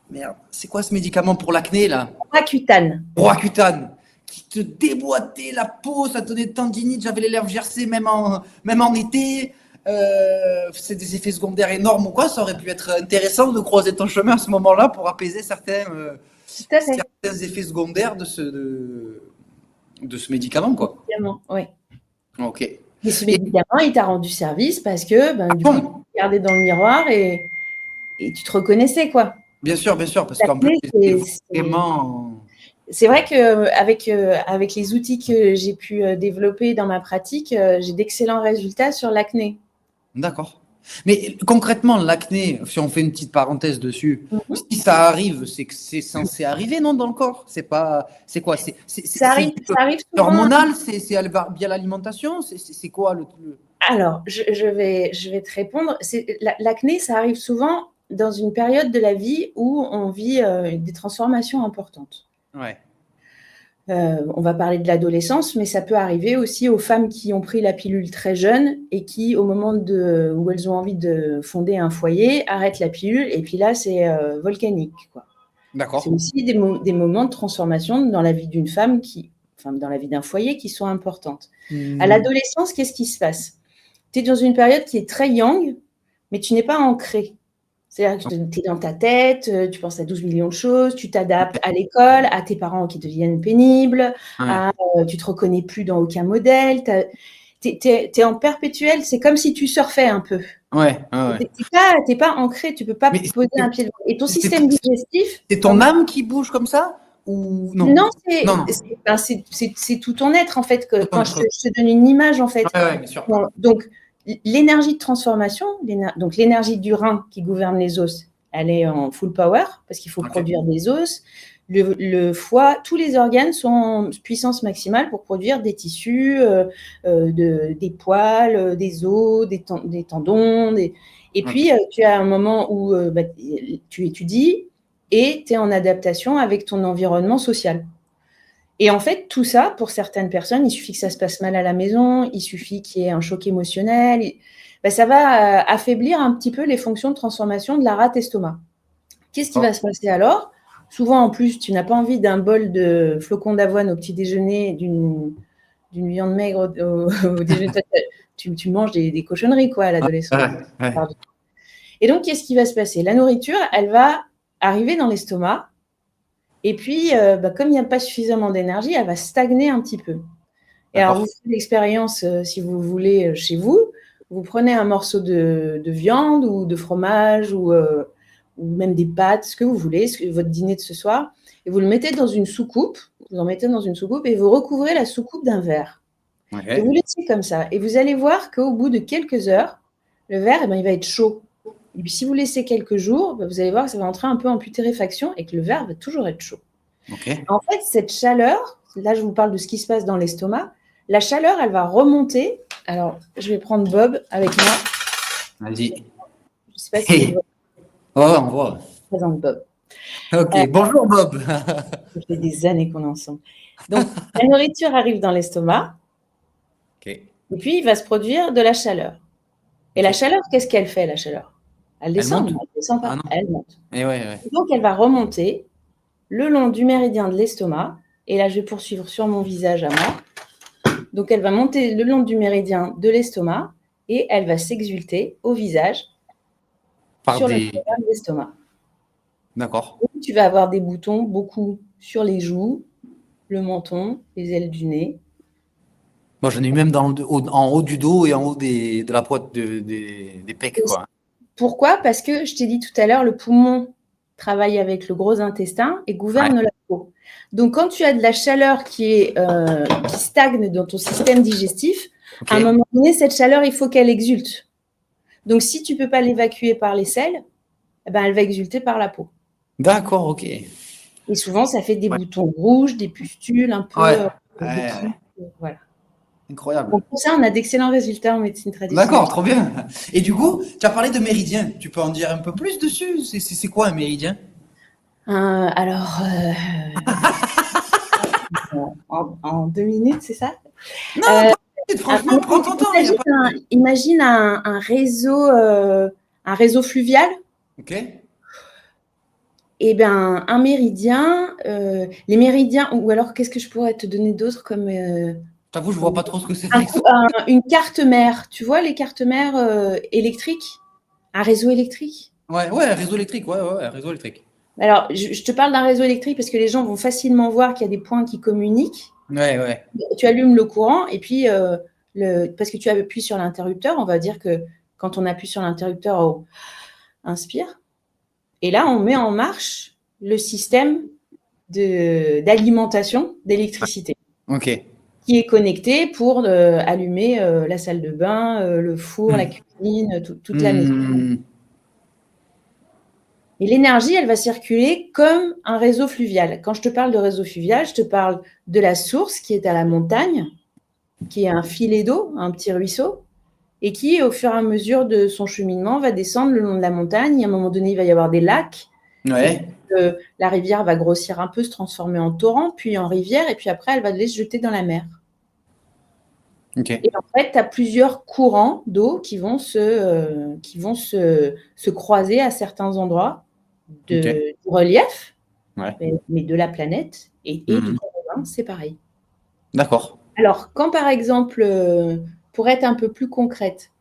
Merde, c'est quoi ce médicament pour l'acné, là? Roaccutane. Roaccutane. Qui te déboîtait la peau, ça te donnait tendinite, j'avais les lèvres gercées même en été. C'est des effets secondaires énormes ou quoi, ça aurait pu être intéressant de croiser ton chemin à ce moment-là pour apaiser certains effets secondaires de ce médicament, quoi. Médicament, oui. Ok. Mais ce médicament, il t'a rendu service parce que du coup, tu te regardais dans le miroir et tu te reconnaissais, quoi. Bien sûr, parce qu'en plus, c'est vraiment... C'est vrai qu'avec avec les outils que j'ai pu développer dans ma pratique, j'ai d'excellents résultats sur l'acné. D'accord. Mais concrètement, l'acné, si on fait une petite parenthèse dessus, si ça arrive, c'est que c'est censé arriver, non, dans le corps? C'est quoi? Ça arrive souvent. Hormonal? C'est via l'alimentation? C'est quoi le... Alors, je vais te répondre. L'acné, ça arrive souvent dans une période de la vie où on vit des transformations importantes. Ouais. On va parler de l'adolescence, mais ça peut arriver aussi aux femmes qui ont pris la pilule très jeune et qui, au moment où elles ont envie de fonder un foyer, arrêtent la pilule et puis là, c'est volcanique, quoi. D'accord. C'est aussi des moments de transformation dans la vie d'une femme dans la vie d'un foyer qui sont importantes. À l'adolescence, qu'est-ce qui se passe? Tu es dans une période qui est très yang, mais tu n'es pas ancré. C'est-à-dire que tu es dans ta tête, tu penses à 12 millions de choses, tu t'adaptes à l'école, à tes parents qui deviennent pénibles, tu ne te reconnais plus dans aucun modèle. Tu es en perpétuel, c'est comme si tu surfais un peu. Ouais. Tu n'es pas ancré, tu ne peux pas poser un pied devant. Et ton système digestif… C'est ton âme qui bouge comme ça ou non? Non, c'est tout ton être, en fait. Quand je te donne une image, en fait. Ouais, bien sûr. Donc, l'énergie de transformation, donc l'énergie du rein qui gouverne les os, elle est en full power parce qu'il faut produire des os. Le foie, tous les organes sont en puissance maximale pour produire des tissus, des poils, des os, des tendons. Et puis, tu as un moment où tu étudies et tu es en adaptation avec ton environnement social. Et en fait, tout ça, pour certaines personnes, il suffit que ça se passe mal à la maison, il suffit qu'il y ait un choc émotionnel. Ça va affaiblir un petit peu les fonctions de transformation de la rate estomac. Qu'est-ce qui va se passer alors? Souvent, en plus, tu n'as pas envie d'un bol de flocons d'avoine au petit déjeuner, d'une viande maigre au déjeuner. Tu manges des cochonneries, quoi, à l'adolescence. Ouais. Et donc, qu'est-ce qui va se passer? La nourriture, elle va arriver dans l'estomac. Et puis, comme il n'y a pas suffisamment d'énergie, elle va stagner un petit peu. Et alors, vous faites l'expérience, si vous voulez, chez vous. Vous prenez un morceau de viande ou de fromage ou même des pâtes, ce que vous voulez, votre dîner de ce soir, et vous le mettez dans une soucoupe. Vous en mettez dans une soucoupe et vous recouvrez la soucoupe d'un verre. Et vous laissez comme ça. Et vous allez voir qu'au bout de quelques heures, le verre, il va être chaud. Et puis, si vous laissez quelques jours, vous allez voir que ça va entrer un peu en putréfaction et que le verre va toujours être chaud. En fait, cette chaleur, là, je vous parle de ce qui se passe dans l'estomac, la chaleur, elle va remonter. Alors, je vais prendre Bob avec moi. Vas-y. Je ne sais pas si on voit. Je présente Bob. Ok, bonjour Bob. Ça fait des années qu'on est ensemble. Donc, la nourriture arrive dans l'estomac. Et puis, il va se produire de la chaleur. Et la chaleur, qu'est-ce qu'elle fait, la chaleur? Elle descend, elle descend pas, elle monte. Et donc, elle va remonter le long du méridien de l'estomac. Et là, je vais poursuivre sur mon visage à moi. Donc, elle va monter le long du méridien de l'estomac et elle va s'exulter au visage sur le méridien de l'estomac. D'accord. Tu vas avoir des boutons, beaucoup sur les joues, le menton, les ailes du nez. Moi, j'en ai eu même en haut du dos et en haut de la pointe des pecs, quoi. Pourquoi? Parce que je t'ai dit tout à l'heure, le poumon travaille avec le gros intestin et gouverne la peau. Donc, quand tu as de la chaleur qui stagne dans ton système digestif, à un moment donné, cette chaleur, il faut qu'elle exulte. Donc, si tu ne peux pas l'évacuer par les selles, elle va exulter par la peau. D'accord, ok. Et souvent, ça fait des boutons rouges, des pustules, un peu… voilà. Incroyable. Donc, pour ça, on a d'excellents résultats en médecine traditionnelle. D'accord, trop bien. Et du coup, tu as parlé de méridien. Tu peux en dire un peu plus dessus? C'est quoi un méridien? Alors, en 2 minutes, c'est ça? Non, franchement, prends ton temps. Imagine un réseau fluvial. Ok. Eh bien, un méridien, les méridiens, ou alors qu'est-ce que je pourrais te donner d'autre comme. T'avoue, je vois pas trop ce que c'est. Une carte mère, tu vois les cartes mères électriques? Un réseau électrique? Ouais, un réseau électrique, un réseau électrique. Alors, je te parle d'un réseau électrique parce que les gens vont facilement voir qu'il y a des points qui communiquent. Ouais. Tu allumes le courant et puis, parce que tu appuies sur l'interrupteur, on va dire que quand on appuie sur l'interrupteur, on inspire. Et là, on met en marche le système d'alimentation d'électricité. Ok. Qui est connecté pour allumer la salle de bain, le four, la cuisine, toute la maison. Et l'énergie, elle va circuler comme un réseau fluvial. Quand je te parle de réseau fluvial, je te parle de la source qui est à la montagne, qui est un filet d'eau, un petit ruisseau, et qui, au fur et à mesure de son cheminement, va descendre le long de la montagne. À un moment donné, il va y avoir des lacs. Ouais. La rivière va grossir un peu, se transformer en torrent, puis en rivière, et puis après, elle va aller se jeter dans la mer. Okay. Et en fait, tu as plusieurs courants d'eau qui vont se croiser à certains endroits du relief, mais de la planète et du corps humain, c'est pareil. D'accord. Alors, quand par exemple, pour être un peu plus concrète,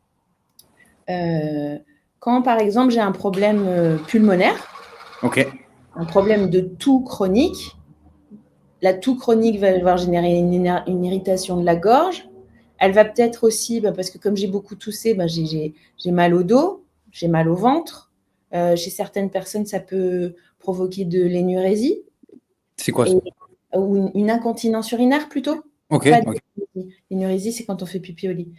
quand par exemple j'ai un problème pulmonaire, un problème de toux chronique, la toux chronique va devoir générer une irritation de la gorge. Elle va peut-être aussi, parce que comme j'ai beaucoup toussé, j'ai mal au dos, j'ai mal au ventre. Chez certaines personnes, ça peut provoquer de l'énurésie. C'est quoi ça? Ou une incontinence urinaire plutôt. L'énurésie, c'est quand on fait pipi au lit.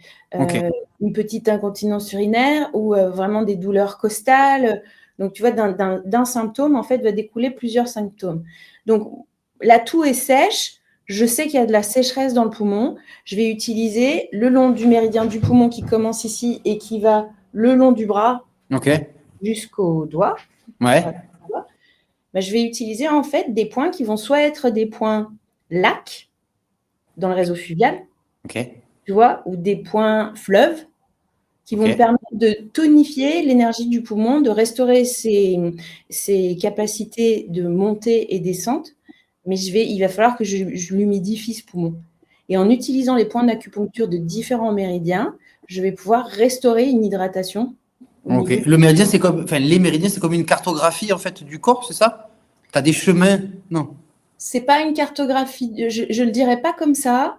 Une petite incontinence urinaire ou vraiment des douleurs costales. Donc, tu vois, d'un symptôme, en fait, va découler plusieurs symptômes. Donc, la toux est sèche. Je sais qu'il y a de la sécheresse dans le poumon. Je vais utiliser le long du méridien du poumon qui commence ici et qui va le long du bras jusqu'au doigt. Ouais. Je vais utiliser en fait des points qui vont soit être des points lacs dans le réseau fluvial, tu vois, ou des points fleuves qui vont me permettre de tonifier l'énergie du poumon, de restaurer ses capacités de montée et descente. Mais il va falloir que je l'humidifie ce poumon. Et en utilisant les points d'acupuncture de différents méridiens, je vais pouvoir restaurer une hydratation. Le méridien, c'est comme, les méridiens, c'est comme une cartographie en fait du corps, c'est ça? Tu as des chemins? Non. C'est pas une cartographie, je le dirais pas comme ça.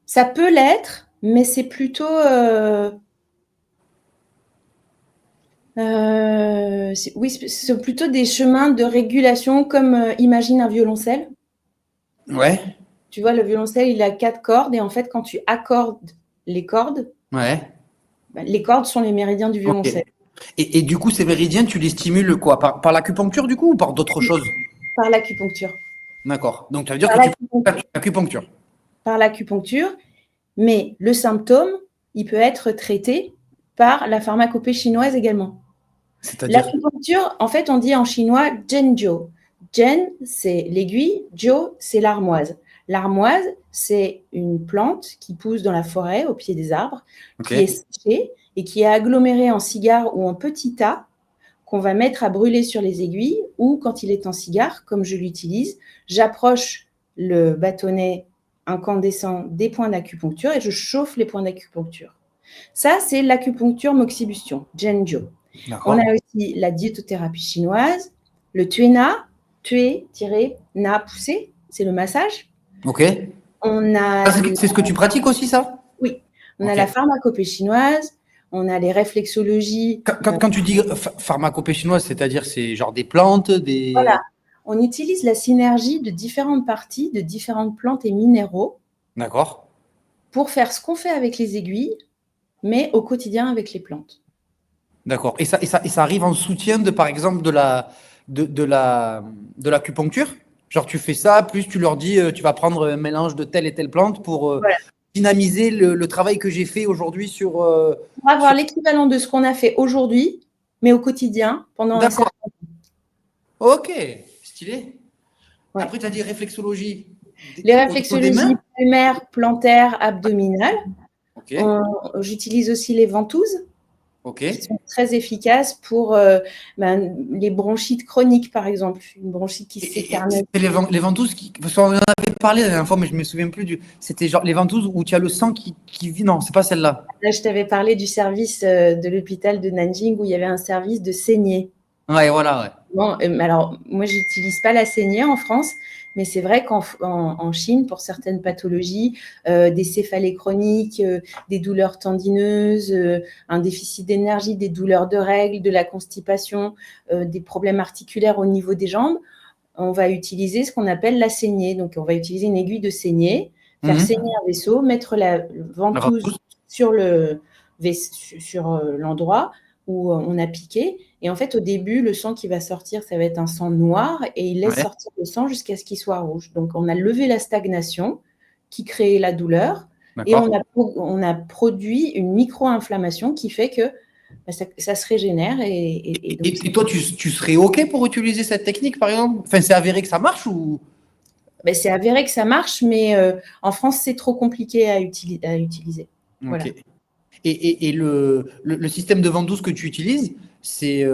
Ça peut l'être, mais c'est plutôt oui, c'est plutôt des chemins de régulation comme imagine un violoncelle. Ouais. Tu vois, le violoncelle, il a 4 cordes et en fait, quand tu accordes les cordes, les cordes sont les méridiens du violoncelle. Et du coup, ces méridiens, tu les stimules quoi? Par l'acupuncture du coup ou par d'autres choses? Par l'acupuncture. D'accord. Donc, ça veut dire que tu fais l'acupuncture. Par l'acupuncture, mais le symptôme, il peut être traité par la pharmacopée chinoise également. L'acupuncture, en fait, on dit en chinois Zhenjiu. Zhen, c'est l'aiguille, Jiu, c'est l'armoise. L'armoise, c'est une plante qui pousse dans la forêt, au pied des arbres, qui est séchée et qui est agglomérée en cigare ou en petits tas qu'on va mettre à brûler sur les aiguilles ou quand il est en cigare, comme je l'utilise, j'approche le bâtonnet incandescent des points d'acupuncture et je chauffe les points d'acupuncture. Ça, c'est l'acupuncture moxibustion, Zhenjiu. On a aussi la diétothérapie chinoise, le tuena, tuer-na pousser, c'est le massage. On a c'est ce que tu pratiques aussi, ça? Oui. On a la pharmacopée chinoise, on a les réflexologies. Quand tu dis pharmacopée chinoise, c'est-à-dire c'est genre des plantes, des... Voilà. On utilise la synergie de différentes parties, de différentes plantes et minéraux. D'accord. Pour faire ce qu'on fait avec les aiguilles, mais au quotidien avec les plantes. D'accord. Et ça arrive en soutien de, par exemple, de l'acupuncture? Genre, tu fais ça, plus tu leur dis, tu vas prendre un mélange de telle et telle plante pour dynamiser le travail que j'ai fait aujourd'hui sur... On va avoir l'équivalent de ce qu'on a fait aujourd'hui, mais au quotidien, pendant un certain temps. Ok, stylé. Ouais. Après, tu as dit réflexologie. Les réflexologies palmaires, plantaires, abdominales. Ok. J'utilise aussi les ventouses. Ok. Qui sont très efficaces pour les bronchites chroniques, par exemple. Une bronchite qui s'éternise. Les ventouses, parce qu'on en avait parlé la dernière fois, mais je ne me souviens plus. C'était genre les ventouses où tu as le sang qui vit. Non, c'est pas celle-là. Là, je t'avais parlé du service de l'hôpital de Nanjing où il y avait un service de saignée. Ouais, voilà, ouais. Bon, alors, moi, je n'utilise pas la saignée en France, mais c'est vrai qu'en Chine, pour certaines pathologies, des céphalées chroniques, des douleurs tendineuses, un déficit d'énergie, des douleurs de règles, de la constipation, des problèmes articulaires au niveau des jambes, on va utiliser ce qu'on appelle la saignée. Donc, on va utiliser une aiguille de saignée, faire saigner un vaisseau, mettre la ventouse sur l'endroit où on a piqué. Et en fait, au début, le sang qui va sortir, ça va être un sang noir et il laisse sortir le sang jusqu'à ce qu'il soit rouge. Donc, on a levé la stagnation qui crée la douleur et on a produit une micro-inflammation qui fait que ça se régénère. Et toi, tu serais OK pour utiliser cette technique, par exemple? Enfin, c'est avéré que ça marche ou? C'est avéré que ça marche, mais en France, c'est trop compliqué à utiliser. Voilà. Okay. Et le système de ventouse que tu utilises, c'est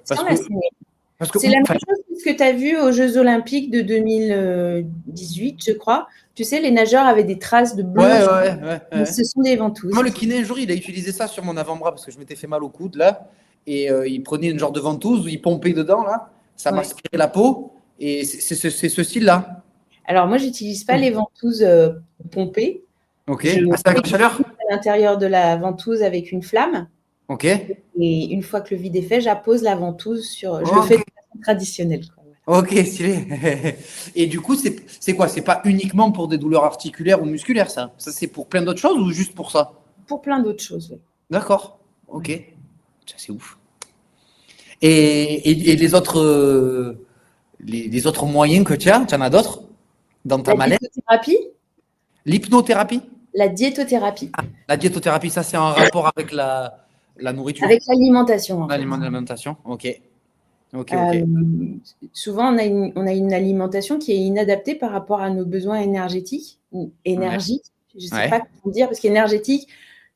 c'est la même chose que tu as vu aux Jeux Olympiques de 2018, je crois. Tu sais, les nageurs avaient des traces de bleu. Ouais. Ce sont des ventouses. Moi, le kiné, un jour, il a utilisé ça sur mon avant-bras parce que je m'étais fait mal au coude, là. Et il prenait une genre de ventouse où il pompait dedans, là. Ça m'aspirait la peau. Et c'est ce style-là. Alors, moi, je n'utilise pas les ventouses pompées. Ok. C'est avec la chaleur? À l'intérieur de la ventouse avec une flamme. Ok. Et une fois que le vide est fait, j'appose la ventouse sur. Je le fais de façon traditionnelle. Ok, stylé. Et du coup, c'est quoi? C'est pas uniquement pour des douleurs articulaires ou musculaires, ça? Ça, c'est pour plein d'autres choses ou juste pour ça? Pour plein d'autres choses, oui. D'accord. Ok. Ça, c'est ouf. Et les autres, les autres moyens que tu en as d'autres dans ta mallette? La diétothérapie. L'hypnothérapie? La diétothérapie. La diétothérapie, ça, c'est en rapport avec la nourriture? Avec l'alimentation, en fait. L'alimentation, ok. Souvent, on a une alimentation qui est inadaptée par rapport à nos besoins énergétiques ou énergiques. Je ne sais pas comment dire, parce qu'énergétique,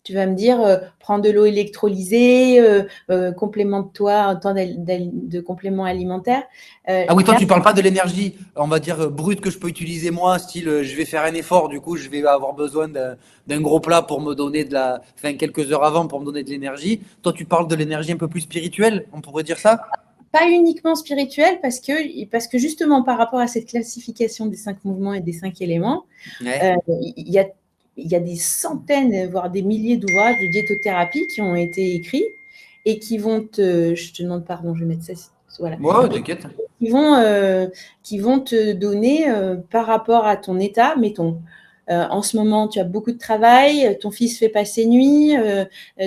tu vas me dire, prends de l'eau électrolysée, complémente-toi en temps de complément alimentaire. Ah oui, toi, tu ne parles pas de l'énergie, on va dire, brute que je peux utiliser moi, style, je vais faire un effort, du coup, je vais avoir besoin d'un gros plat pour me donner quelques heures avant pour me donner de l'énergie. Toi, tu parles de l'énergie un peu plus spirituelle, on pourrait dire ça? Pas uniquement spirituelle, parce que justement, par rapport à cette classification des 5 mouvements et des 5 éléments, il y a des centaines, voire des milliers d'ouvrages de diétothérapie qui ont été écrits et qui vont je te demande pardon, je vais mettre ça. Voilà. Ouais, t'inquiète. Qui vont te donner par rapport à ton état, mettons. En ce moment, tu as beaucoup de travail, ton fils fait pas ses nuits,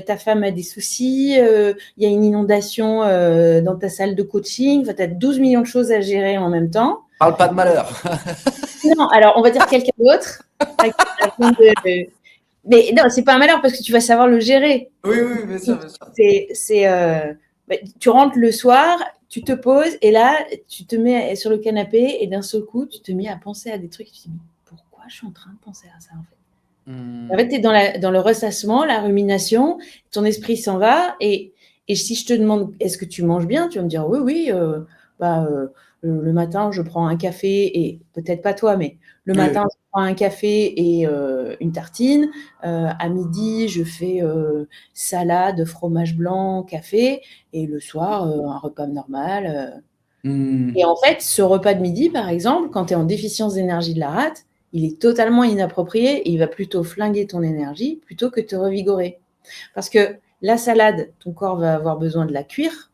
ta femme a des soucis, il y a une inondation dans ta salle de coaching, tu as 12 millions de choses à gérer en même temps. Parle pas de malheur. Non, alors on va dire quelqu'un d'autre. Mais non, c'est pas un malheur parce que tu vas savoir le gérer. Oui, bien sûr. Tu rentres le soir, tu te poses et là, tu te mets sur le canapé et d'un seul coup, tu te mets à penser à des trucs. Tu te dis, pourquoi je suis en train de penser à ça en fait? En fait, tu es dans le ressassement, la rumination, ton esprit s'en va et si je te demande est-ce que tu manges bien, tu vas me dire oui, le matin, je prends un café et peut-être pas toi, mais le matin, je prends un café et une tartine. À midi, je fais salade, fromage blanc, café. Et le soir, un repas normal. Et en fait, ce repas de midi, par exemple, quand tu es en déficience d'énergie de la rate, il est totalement inapproprié et il va plutôt flinguer ton énergie plutôt que te revigorer. Parce que la salade, ton corps va avoir besoin de la cuire.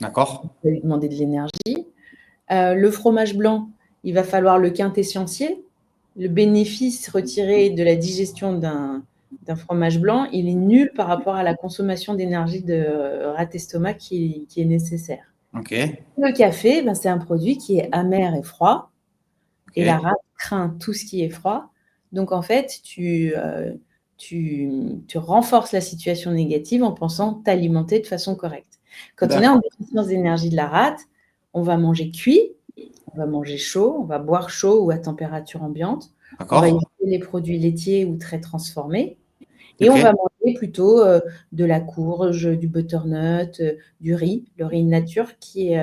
D'accord. Il va lui demander de l'énergie. Le fromage blanc, il va falloir le quintessentiel. Le bénéfice retiré de la digestion d'un fromage blanc, il est nul par rapport à la consommation d'énergie de rate-estomac qui est nécessaire. Okay. Le café, c'est un produit qui est amer et froid. Okay. Et la rate craint tout ce qui est froid. Donc, en fait, tu renforces la situation négative en pensant t'alimenter de façon correcte. Quand on est en déficience d'énergie de la rate, on va manger cuit, on va manger chaud, on va boire chaud ou à température ambiante. On va éviter les produits laitiers ou très transformés. Et on va manger plutôt de la courge, du butternut, du riz, le riz nature qui est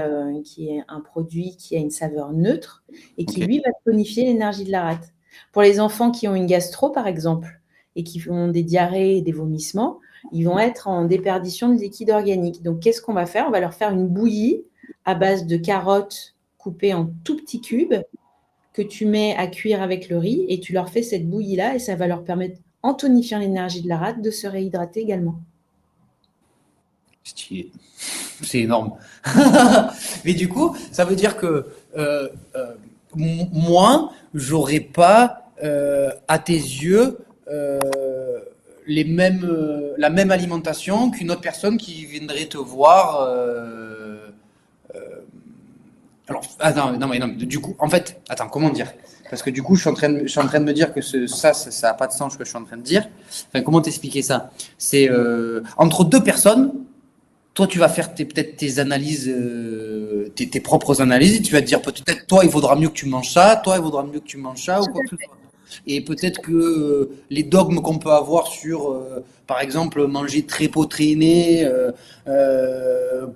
un produit qui a une saveur neutre et qui, lui, va tonifier l'énergie de la rate. Pour les enfants qui ont une gastro, par exemple, et qui ont des diarrhées et des vomissements, ils vont être en déperdition de liquide organique. Donc, qu'est-ce qu'on va faire? On va leur faire une bouillie à base de carottes coupées en tout petits cubes que tu mets à cuire avec le riz et tu leur fais cette bouillie-là et ça va leur permettre, en tonifiant l'énergie de la rate, de se réhydrater également. C'est énorme. Mais du coup, ça veut dire que moi, j'aurais pas, à tes yeux, la même alimentation qu'une autre personne qui viendrait te voir. Alors, non, du coup, en fait, attends, comment dire? Parce que du coup, je suis en train de me dire que ça n'a pas de sens ce que je suis en train de dire. Enfin, comment t'expliquer ça? C'est entre deux personnes, toi, tu vas faire peut-être tes analyses, tes propres analyses, et tu vas te dire peut-être toi, il vaudra mieux que tu manges ça, toi, il vaudra mieux que tu manges ça, ou quoi que ce soit. Et peut-être que les dogmes qu'on peut avoir sur, par exemple, manger très protéiné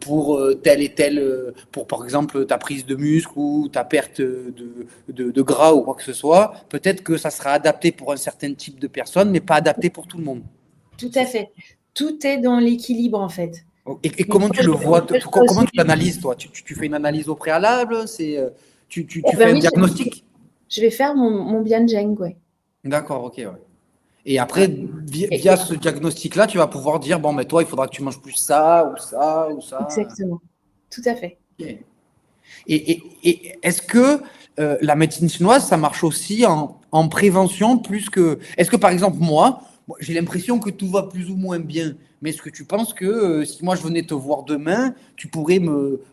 pour tel et tel, pour par exemple ta prise de muscle ou ta perte de gras ou quoi que ce soit, peut-être que ça sera adapté pour un certain type de personne, mais pas adapté pour tout le monde. Tout à fait. Tout est dans l'équilibre, en fait. Et comment tu le vois? Comment tu l'analyses, toi? Tu fais une analyse au préalable? Tu fais un diagnostic? Je vais faire mon Bianjeng, ouais. D'accord, ok, ouais. Et après, via ce diagnostic-là, tu vas pouvoir dire, bon, mais toi, il faudra que tu manges plus ça, ou ça, ou ça. Exactement. Tout à fait. Okay. Et est-ce que la médecine chinoise, ça marche aussi en prévention plus que... Est-ce que, par exemple, moi, j'ai l'impression que tout va plus ou moins bien, mais est-ce que tu penses que si moi je venais te voir demain, tu pourrais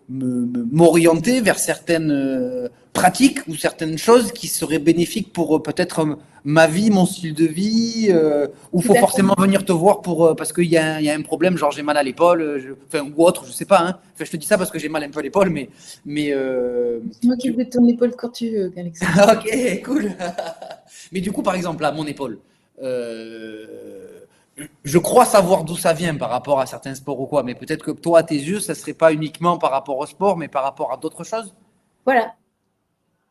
m'orienter vers certaines pratiques ou certaines choses qui seraient bénéfiques pour peut-être ma vie, mon style de vie, ou faut forcément venir te voir parce qu'il y a un problème, genre j'ai mal à l'épaule, ou autre, je sais pas. Hein. Enfin, je te dis ça parce que j'ai mal un peu à l'épaule, mais je m'occupe de ton épaule quand tu veux, Alexandre. Ok, cool. Mais du coup, par exemple, là, mon épaule. Je crois savoir d'où ça vient par rapport à certains sports ou quoi, mais peut-être que toi, à tes yeux, ça serait pas uniquement par rapport au sport, mais par rapport à d'autres choses. Voilà.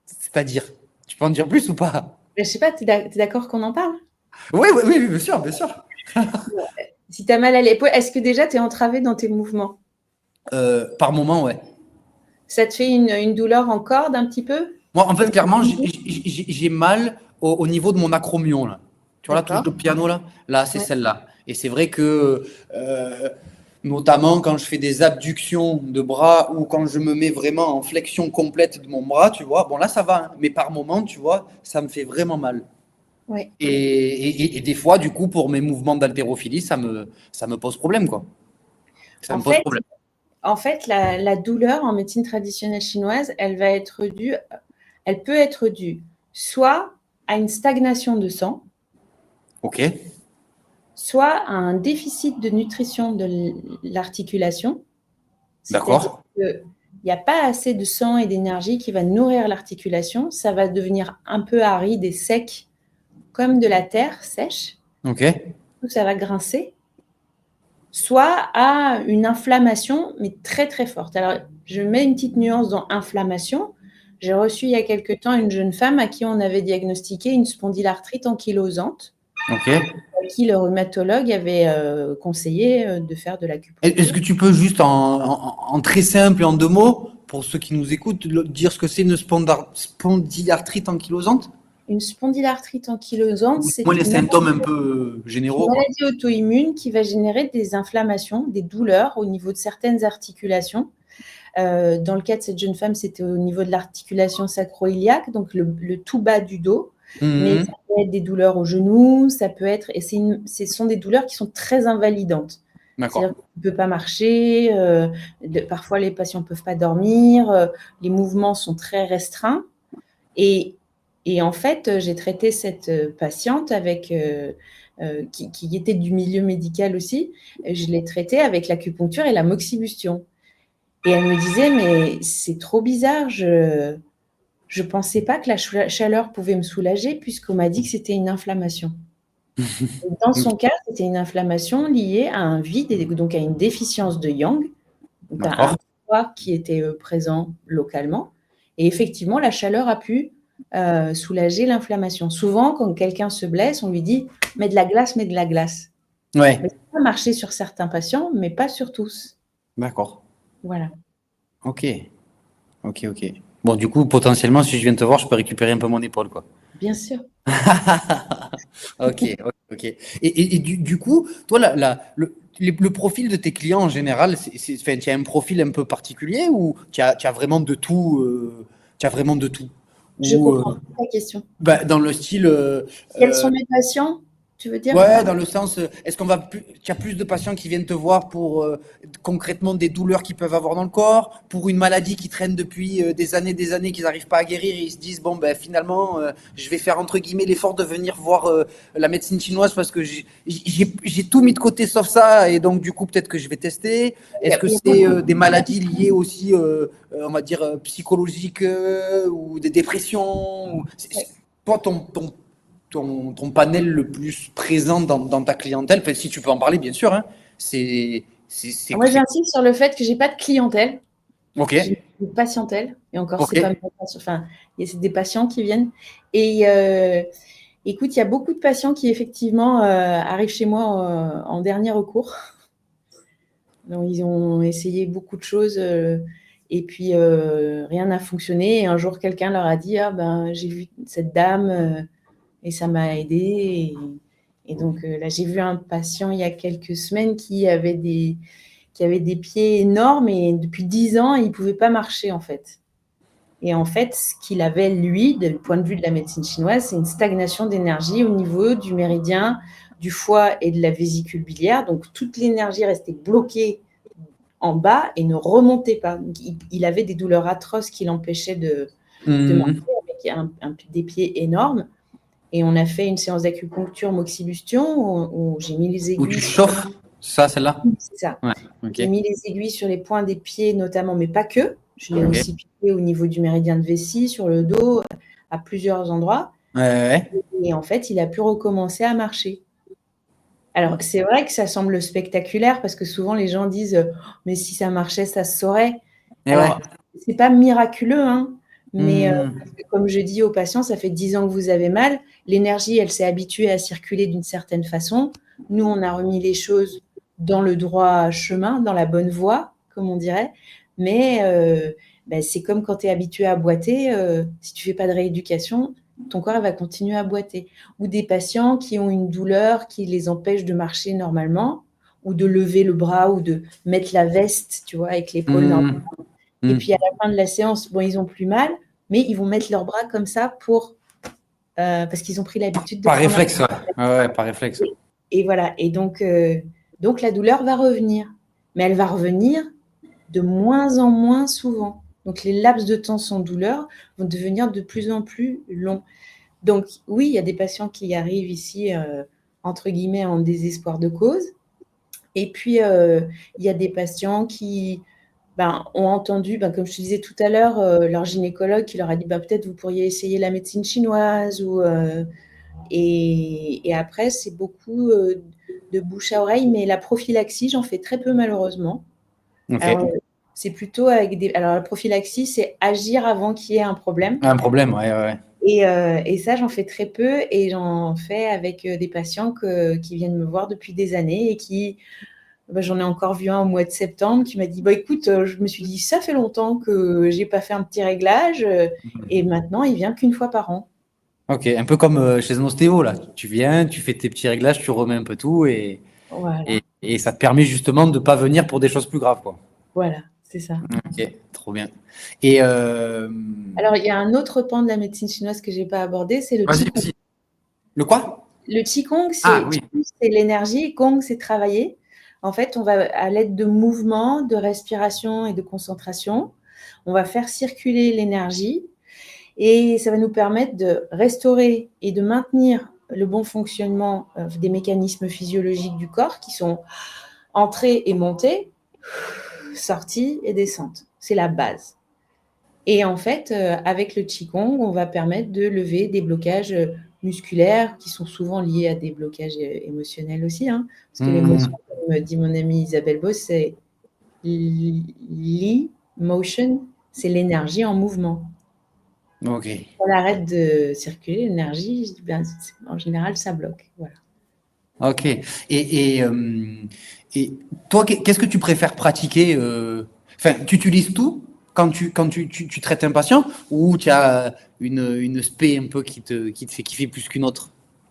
C'est-à-dire, tu peux en dire plus ou pas? Je sais pas, tu es d'accord qu'on en parle? Oui, bien sûr, bien sûr. Si tu as mal à l'épaule, est-ce que déjà tu es entravé dans tes mouvements? Par moment, ouais. Ça te fait une douleur en corde un petit peu? Moi, en fait, clairement, j'ai mal au niveau de mon acromion, là. Tu vois la touche de piano, là? Là, c'est celle-là. Et c'est vrai que, notamment quand je fais des abductions de bras ou quand je me mets vraiment en flexion complète de mon bras, tu vois, bon, là, ça va. Hein, mais par moment, tu vois, ça me fait vraiment mal. Ouais. Et des fois, du coup, pour mes mouvements d'haltérophilie, ça me pose problème, quoi. Ça me pose problème. En fait, la douleur en médecine traditionnelle chinoise, elle peut être due soit à une stagnation de sang, ok, soit à un déficit de nutrition de l'articulation. D'accord. Il n'y a pas assez de sang et d'énergie qui va nourrir l'articulation. Ça va devenir un peu aride et sec, comme de la terre sèche. Ok. Ça va grincer. Soit à une inflammation, mais très très forte. Alors, je mets une petite nuance dans inflammation. J'ai reçu il y a quelque temps une jeune femme à qui on avait diagnostiqué une spondylarthrite ankylosante. Ok. À qui le rhumatologue avait conseillé de faire de l'acupuncture. Est-ce que tu peux juste en très simple et en 2 mots, pour ceux qui nous écoutent, dire ce que c'est une spondylarthrite ankylosante? Une spondylarthrite ankylosante, c'est les symptômes un peu généraux. Une maladie auto-immune qui va générer des inflammations, des douleurs au niveau de certaines articulations. Dans le cas de cette jeune femme, c'était au niveau de l'articulation sacro-iliaque, donc le tout bas du dos. Mais ça peut être des douleurs au genou, ça peut être, et ce sont des douleurs qui sont très invalidantes. C'est-à-dire qu'on ne peut pas marcher, parfois les patients ne peuvent pas dormir, les mouvements sont très restreints. Et en fait, j'ai traité cette patiente qui était du milieu médical aussi. Je l'ai traitée avec l'acupuncture et la moxibustion. Et elle me disait, mais c'est trop bizarre, je pensais pas que la chaleur pouvait me soulager puisqu'on m'a dit que c'était une inflammation. Et dans son cas, c'était une inflammation liée à un vide, et donc à une déficience de yang, donc un poids qui était présent localement. Et effectivement, la chaleur a pu soulager l'inflammation. Souvent, quand quelqu'un se blesse, on lui dit « mets de la glace, mets de la glace ». Ouais. Mais ça peut marcher sur certains patients, mais pas sur tous. D'accord. Voilà. Ok. Bon, du coup, potentiellement, si je viens te voir, je peux récupérer un peu mon épaule, quoi. Bien sûr. Ok. Et du coup, toi, le profil de tes clients en général, tu as un profil un peu particulier ou tu as vraiment de tout Je ou, comprends ta question. dans le style. Quels sont mes patients, tu veux dire? Ouais, dans le sens, est-ce tu as plus de patients qui viennent te voir pour concrètement des douleurs qu'ils peuvent avoir dans le corps, pour une maladie qui traîne depuis des années qu'ils n'arrivent pas à guérir et ils se disent, bon, ben finalement, je vais faire entre guillemets l'effort de venir voir la médecine chinoise parce que j'ai tout mis de côté sauf ça et donc du coup, peut-être que je vais tester. Est-ce que c'est des maladies liées aussi, on va dire, psychologiques ou des dépressions Toi, ton panel le plus présent dans ta clientèle, enfin, si tu peux en parler, bien sûr, hein, Moi, j'insiste sur le fait que je n'ai pas de clientèle. Ok. J'ai une patientèle. Et encore, c'est Ok. pas mes patients. Enfin, c'est des patients qui viennent. Et écoute, il y a beaucoup de patients qui, effectivement, arrivent chez moi en dernier recours. Donc, ils ont essayé beaucoup de choses et puis rien n'a fonctionné. Et un jour, quelqu'un leur a dit, ah ben, j'ai vu cette dame et ça m'a aidé. Et donc là, j'ai vu un patient il y a quelques semaines qui avait des pieds énormes et depuis 10 ans, il ne pouvait pas marcher en fait. Et en fait, ce qu'il avait, lui, du point de vue de la médecine chinoise, c'est une stagnation d'énergie au niveau du méridien, du foie et de la vésicule biliaire. Donc, toute l'énergie restait bloquée en bas et ne remontait pas. Donc, il avait des douleurs atroces qui l'empêchaient de marcher avec des pieds énormes. Et on a fait une séance d'acupuncture moxibustion où j'ai mis les aiguilles. Où tu chauffes, ça, celle-là? C'est ça. Ouais, ok. J'ai mis les aiguilles sur les points des pieds notamment, mais pas que. Je l'ai aussi piqué au niveau du méridien de vessie, sur le dos, à plusieurs endroits. Ouais. Et en fait, il a pu recommencer à marcher. Alors, c'est vrai que ça semble spectaculaire parce que souvent les gens disent « mais si ça marchait, ça se saurait ». Alors, c'est pas miraculeux, hein, mais comme je dis aux patients, ça fait 10 ans que vous avez mal. L'énergie, elle s'est habituée à circuler d'une certaine façon. Nous, on a remis les choses dans le droit chemin, dans la bonne voie, comme on dirait. Mais c'est comme quand tu es habitué à boiter. Si tu fais pas de rééducation, ton corps va continuer à boiter. Ou des patients qui ont une douleur qui les empêche de marcher normalement, ou de lever le bras, ou de mettre la veste, tu vois, avec l'épaule normale. Et puis à la fin de la séance, bon, ils ont plus mal, mais ils vont mettre leurs bras comme ça parce qu'ils ont pris l'habitude de par réflexe, ouais, par réflexe. Et voilà. Et donc la douleur va revenir, mais elle va revenir de moins en moins souvent. Donc les laps de temps sans douleur vont devenir de plus en plus longs. Donc oui, il y a des patients qui arrivent ici, entre guillemets, en désespoir de cause. Et puis, il y a des patients qui ont entendu, comme je te disais tout à l'heure, leur gynécologue qui leur a dit peut-être vous pourriez essayer la médecine chinoise. Et après, c'est beaucoup de bouche à oreille, mais la prophylaxie, j'en fais très peu malheureusement. Alors, c'est plutôt avec alors, la prophylaxie, c'est agir avant qu'il y ait un problème. Un problème, ouais. Et ça, j'en fais très peu et j'en fais avec des patients qui viennent me voir depuis des années et qui, j'en ai encore vu un au mois de septembre qui m'a dit écoute, je me suis dit, ça fait longtemps que je n'ai pas fait un petit réglage et maintenant, il vient qu'une fois par an. Ok, un peu comme chez un ostéo, là. Tu viens, tu fais tes petits réglages, tu remets un peu tout voilà. et ça te permet justement de ne pas venir pour des choses plus graves, quoi. Voilà, c'est ça. Ok, trop bien. Et alors, il y a un autre pan de la médecine chinoise que je n'ai pas abordé, c'est le Qigong. Vas-y. Le quoi? Le Qigong, c'est l'énergie. Gong, c'est travailler. En fait, on va, à l'aide de mouvements, de respiration et de concentration, on va faire circuler l'énergie et ça va nous permettre de restaurer et de maintenir le bon fonctionnement des mécanismes physiologiques du corps qui sont entrées et montées, sortie et descente. C'est la base. Et en fait, avec le Qigong, on va permettre de lever des blocages musculaires qui sont souvent liés à des blocages émotionnels aussi. Hein, parce que l'émotion, comme dit mon amie Isabelle Boss, c'est l'emotion, c'est l'énergie en mouvement. Ok. Quand on arrête de circuler, l'énergie, ben, en général, ça bloque. Voilà. Ok. Et toi, qu'est-ce que tu préfères pratiquer Enfin, tu utilises tout quand tu traites un patient ou tu as une spé un peu qui te fait kiffer plus qu'une autre?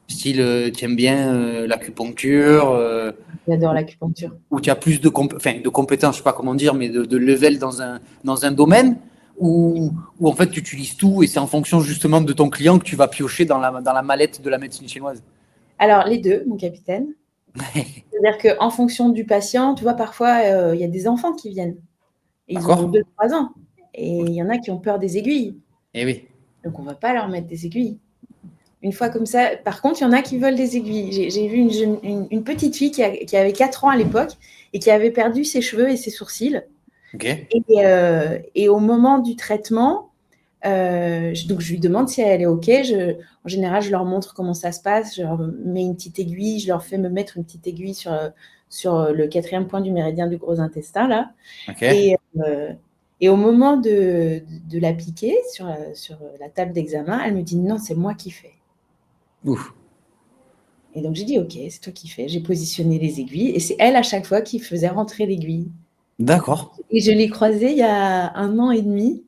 Style, tu aimes bien l'acupuncture J'adore l'acupuncture. ou tu as plus de compétences, je sais pas comment dire, mais de level dans un domaine ou en fait tu utilises tout et c'est en fonction justement de ton client que tu vas piocher dans la mallette de la médecine chinoise? Alors, les deux, mon capitaine. C'est-à-dire qu'en fonction du patient, tu vois, parfois, il y a des enfants qui viennent. Et ils ont 2-3 ans. Et il y en a qui ont peur des aiguilles. Eh oui. Donc, on ne va pas leur mettre des aiguilles. Une fois comme ça, par contre, il y en a qui veulent des aiguilles. J'ai vu une petite fille qui avait 4 ans à l'époque et qui avait perdu ses cheveux et ses sourcils. Okay. Et au moment du traitement, donc je lui demande si elle est OK. En général, je leur montre comment ça se passe. Je leur mets une petite aiguille. Je leur fais me mettre une petite aiguille sur le 4e point du méridien du gros intestin, là. Okay. Et au moment de l'appliquer sur la table d'examen, elle me dit « Non, c'est moi qui fais ». Ouf. Et donc, j'ai dit « OK, c'est toi qui fais ». J'ai positionné les aiguilles et c'est elle, à chaque fois, qui faisait rentrer l'aiguille. D'accord. Et je l'ai croisée il y a 1 an et demi.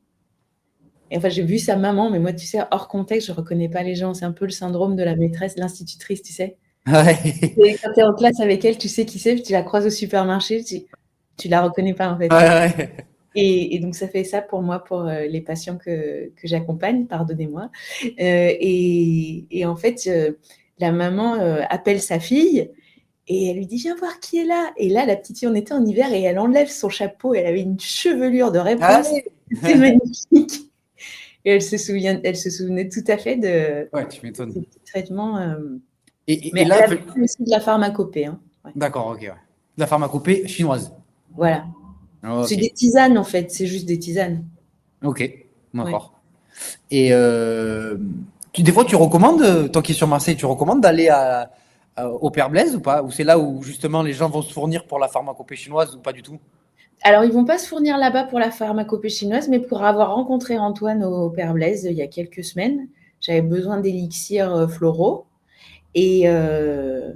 Et enfin, j'ai vu sa maman, mais moi, tu sais, hors contexte, je ne reconnais pas les gens. C'est un peu le syndrome de la maîtresse, l'institutrice, tu sais. Ouais. Et quand tu es en classe avec elle, tu sais qui c'est, tu la croises au supermarché, tu la reconnais pas, en fait. Ouais. Et donc, ça fait ça pour moi, pour les patients que j'accompagne, pardonnez-moi. Et en fait, la maman appelle sa fille et elle lui dit « Viens voir qui est là ». Et là, la petite fille, on était en hiver et elle enlève son chapeau. Elle avait une chevelure de réponse. C'était magnifique. Et elle se souvenait tout à fait de tu m'étonnes. ces petits traitements. Et là, elle a fait aussi de la pharmacopée. Hein. Ouais. D'accord, ok. Ouais. De la pharmacopée chinoise. Voilà. Okay. C'est des tisanes, en fait. C'est juste des tisanes. Ok, d'accord. Ouais. Et des fois, tu recommandes, toi qui es sur Marseille, tu recommandes d'aller au Père Blaise ou pas? Ou c'est là où justement les gens vont se fournir pour la pharmacopée chinoise ou pas du tout? Alors, ils ne vont pas se fournir là-bas pour la pharmacopée chinoise, mais pour avoir rencontré Antoine au Père Blaise il y a quelques semaines, j'avais besoin d'élixirs floraux. Et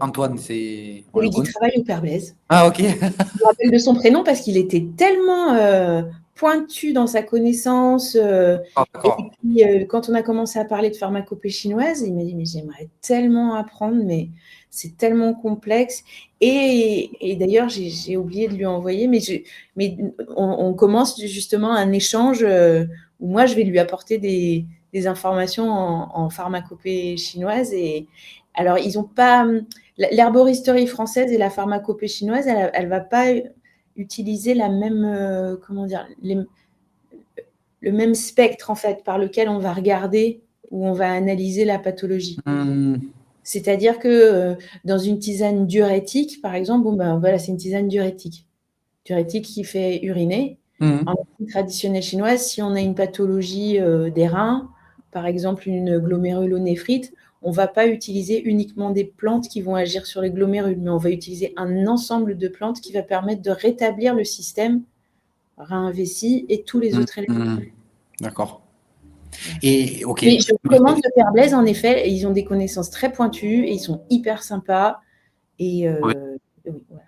Antoine, c'est. Celui qui travaille au Père Blaise. Ah, ok. Je me rappelle de son prénom parce qu'il était tellement pointu dans sa connaissance. Et puis, quand on a commencé à parler de pharmacopée chinoise, il m'a dit « Mais j'aimerais tellement apprendre, mais c'est tellement complexe. » Et d'ailleurs, j'ai oublié de lui envoyer, mais on commence justement un échange où moi, je vais lui apporter des informations en pharmacopée chinoise. Et alors, ils n'ont pas… L'herboristerie française et la pharmacopée chinoise, elle ne va pas utiliser la même, le même spectre en fait par lequel on va regarder ou on va analyser la pathologie. C'est-à-dire que dans une tisane diurétique, par exemple, voilà, c'est une tisane diurétique qui fait uriner. En médecine traditionnelle chinoise, si on a une pathologie des reins, par exemple une glomérulonéphrite, on ne va pas utiliser uniquement des plantes qui vont agir sur les glomérules, mais on va utiliser un ensemble de plantes qui va permettre de rétablir le système rein-vessie et tous les autres éléments. D'accord. Et ok. Mais je recommande le Père Blaise, en effet, ils ont des connaissances très pointues et ils sont hyper sympas. Et oui, voilà.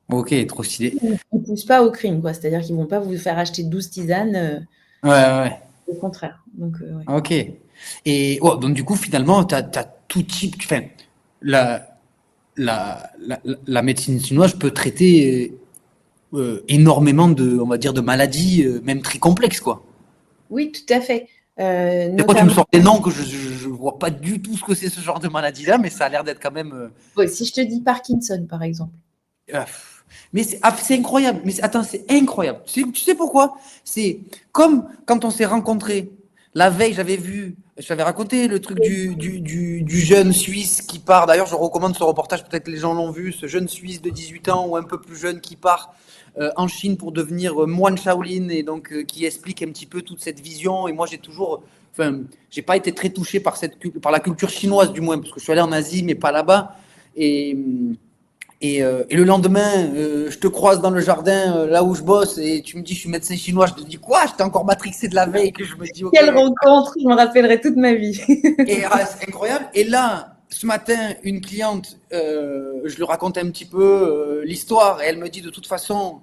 Ok, trop stylé. Ils ne poussent pas au crime, quoi. C'est-à-dire qu'ils ne vont pas vous faire acheter 12 tisanes. Ouais. Au contraire. Donc, ouais. Ok. Et donc du coup, finalement, tu as tout type. Enfin, la médecine chinoise peut traiter énormément on va dire, de maladies, même très complexes, quoi. Oui, tout à fait. Des fois, tu me sors des noms que je vois pas du tout ce que c'est ce genre de maladie-là, mais ça a l'air d'être quand même. Ouais, si je te dis Parkinson, par exemple. Mais c'est incroyable. Mais attends, c'est incroyable. Tu sais pourquoi? C'est comme quand on s'est rencontrés La veille, je t'avais raconté le truc du jeune Suisse qui part. D'ailleurs, je recommande ce reportage, peut-être que les gens l'ont vu, ce jeune Suisse de 18 ans ou un peu plus jeune qui part en Chine pour devenir moine Shaolin et donc qui explique un petit peu toute cette vision. Et moi, j'ai pas été très touché par la culture chinoise du moins, parce que je suis allé en Asie, mais pas là-bas. Et, et le lendemain, je te croise dans le jardin là où je bosse et tu me dis je suis médecin chinois. Je te dis quoi? J'étais encore matrixé de la veille que je me dis ok. Quelle rencontre, je me rappellerai toute ma vie. Et c'est incroyable. Et là, ce matin, une cliente, je lui raconte un petit peu l'histoire et elle me dit de toute façon,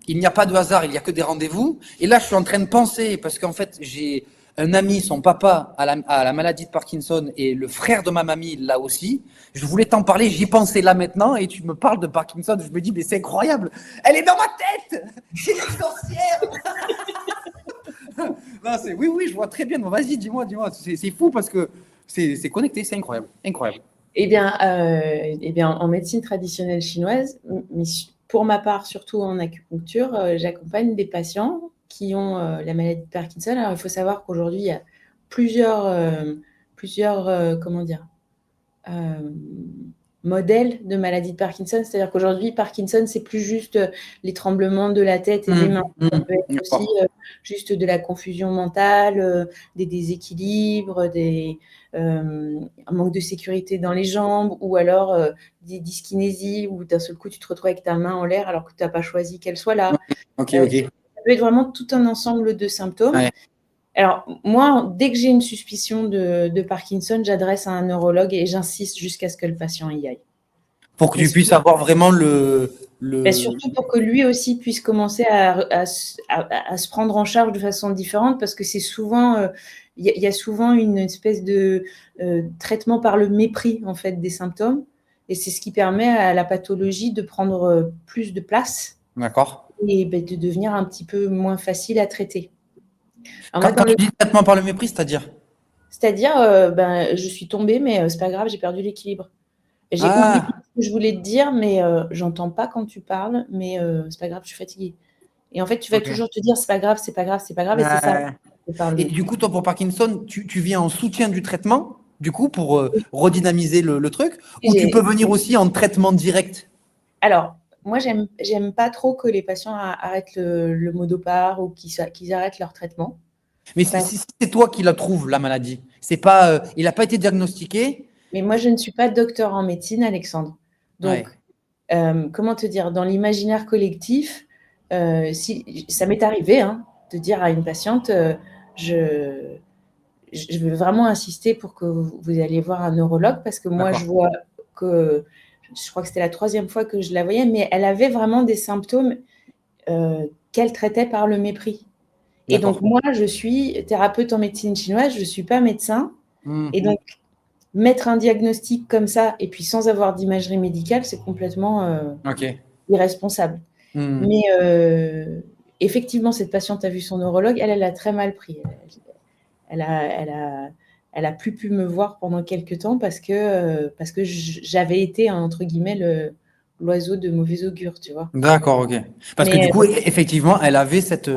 il n'y a pas de hasard, il n'y a que des rendez-vous. Et là, je suis en train de penser, parce qu'en fait, j'ai un ami, son papa a la maladie de Parkinson et le frère de ma mamie l'a aussi. Je voulais t'en parler, j'y pensais là maintenant et tu me parles de Parkinson. Je me dis, mais c'est incroyable, elle est dans ma tête, c'est une sorcière. Non, oui, oui, je vois très bien. Vas-y, dis-moi. C'est fou parce que c'est connecté, c'est incroyable. Incroyable. Eh bien, en médecine traditionnelle chinoise, mais pour ma part, surtout en acupuncture, j'accompagne des patients qui ont la maladie de Parkinson. Alors, il faut savoir qu'aujourd'hui, il y a plusieurs comment dire, modèles de maladie de Parkinson. C'est-à-dire qu'aujourd'hui, Parkinson, c'est plus juste les tremblements de la tête et des mains. Ça peut être aussi juste de la confusion mentale, des déséquilibres, un manque de sécurité dans les jambes, ou alors des dyskinésies, où d'un seul coup, tu te retrouves avec ta main en l'air alors que tu n'as pas choisi qu'elle soit là. Ok. Ça peut être vraiment tout un ensemble de symptômes. Ouais. Alors, moi, dès que j'ai une suspicion de Parkinson, j'adresse à un neurologue et j'insiste jusqu'à ce que le patient y aille. Pour que tu puisses avoir vraiment surtout pour que lui aussi puisse commencer à se prendre en charge de façon différente, parce que c'est souvent, il y a souvent une espèce de traitement par le mépris, en fait, des symptômes. Et c'est ce qui permet à la pathologie de prendre plus de place. D'accord. Et de devenir un petit peu moins facile à traiter. Alors, quand tu dis traitement par le mépris, c'est-à-dire? C'est-à-dire, je suis tombée, mais c'est pas grave, j'ai perdu l'équilibre. J'ai oublié ce que je voulais te dire, mais j'entends pas quand tu parles, mais c'est pas grave, je suis fatiguée. Et en fait, tu vas toujours te dire, c'est pas grave, c'est pas grave, c'est pas grave, et c'est ça. Et du coup, toi, pour Parkinson, tu viens en soutien du traitement, du coup, pour redynamiser le truc, ou tu peux venir aussi en traitement direct? Alors, moi, j'aime pas trop que les patients arrêtent le Modopar ou qu'ils arrêtent leur traitement. Mais si c'est toi qui la trouves, la maladie, c'est pas, il n'a pas été diagnostiqué. Mais moi, je ne suis pas docteur en médecine, Alexandre. Donc, comment te dire, dans l'imaginaire collectif, si ça m'est arrivé de dire à une patiente, je veux vraiment insister pour que vous alliez voir un neurologue, parce que moi, je vois que, je crois que c'était la 3e fois que je la voyais, mais elle avait vraiment des symptômes qu'elle traitait par le mépris. Et donc, moi, je suis thérapeute en médecine chinoise, je ne suis pas médecin. Et donc, mettre un diagnostic comme ça, et puis sans avoir d'imagerie médicale, c'est complètement irresponsable. Mais effectivement, cette patiente a vu son neurologue, elle a très mal pris. Elle a plus pu me voir pendant quelques temps parce que j'avais été, entre guillemets, l'oiseau de mauvais augure, tu vois. D'accord, ok. Parce que du coup, effectivement, elle avait cette…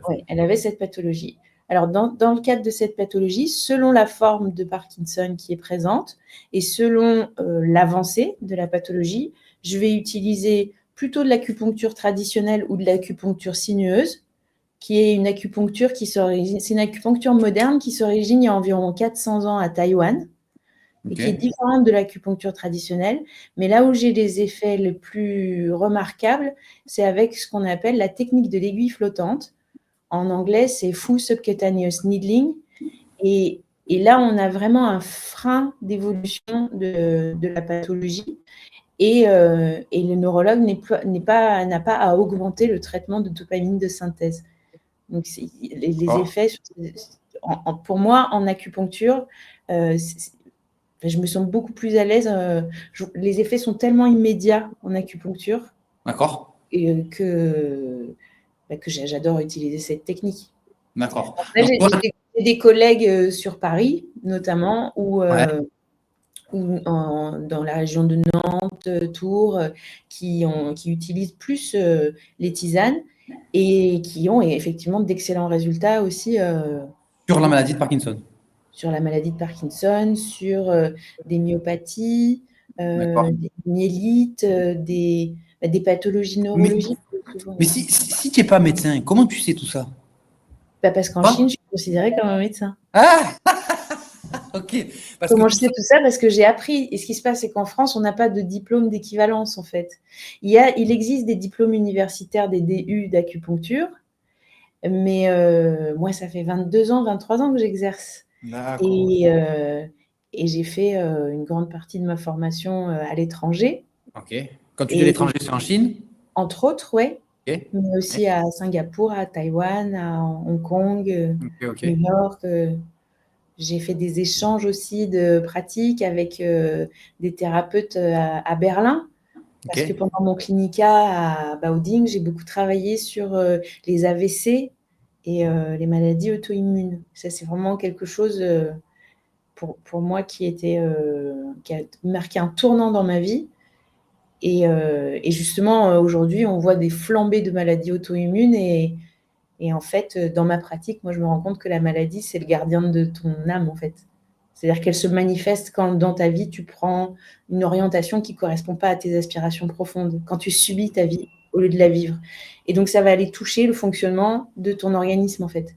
Oui, elle avait cette pathologie. Alors, dans le cadre de cette pathologie, selon la forme de Parkinson qui est présente et selon l'avancée de la pathologie, je vais utiliser plutôt de l'acupuncture traditionnelle ou de l'acupuncture sinueuse, qui est une acupuncture c'est une acupuncture moderne qui s'origine il y a environ 400 ans à Taïwan, et qui est différente de l'acupuncture traditionnelle. Mais là où j'ai les effets les plus remarquables, c'est avec ce qu'on appelle la technique de l'aiguille flottante. En anglais, c'est Full Subcutaneous Needling. Et là, on a vraiment un frein d'évolution de la pathologie. Et le neurologue n'a pas à augmenter le traitement de dopamine de synthèse. Donc, les effets, pour moi, en acupuncture, je me sens beaucoup plus à l'aise. Les effets sont tellement immédiats en acupuncture. D'accord. Que j'adore utiliser cette technique. D'accord. J'ai des collègues sur Paris, notamment, ou dans la région de Nantes, Tours, qui utilisent plus les tisanes et qui ont effectivement d'excellents résultats aussi Sur la maladie de Parkinson. Sur la maladie de Parkinson, sur des myopathies, des myélites, des pathologies neurologiques. Mais si tu n'es pas médecin, comment tu sais tout ça? Parce qu'en Chine, je suis considérée comme un médecin. Ah ok. Comment je sais tout ça? Parce que j'ai appris. Et ce qui se passe, c'est qu'en France, on n'a pas de diplôme d'équivalence, en fait. Il existe des diplômes universitaires, des DU d'acupuncture, mais moi, ça fait 22 ans, 23 ans que j'exerce. Et j'ai fait une grande partie de ma formation à l'étranger. Ok. Quand tu dis à l'étranger, c'est en Chine? Entre autres, oui. Okay. Mais aussi à Singapour, à Taïwan, à Hong Kong, New York. J'ai fait des échanges aussi de pratiques avec des thérapeutes à Berlin. Parce que pendant mon clinica à Baoding, j'ai beaucoup travaillé sur les AVC et les maladies auto-immunes. Ça, c'est vraiment quelque chose pour moi qui a marqué un tournant dans ma vie. Et justement, aujourd'hui, on voit des flambées de maladies auto-immunes et en fait, dans ma pratique, moi, je me rends compte que la maladie, c'est le gardien de ton âme, en fait. C'est-à-dire qu'elle se manifeste quand, dans ta vie, tu prends une orientation qui ne correspond pas à tes aspirations profondes, quand tu subis ta vie au lieu de la vivre. Et donc, ça va aller toucher le fonctionnement de ton organisme, en fait.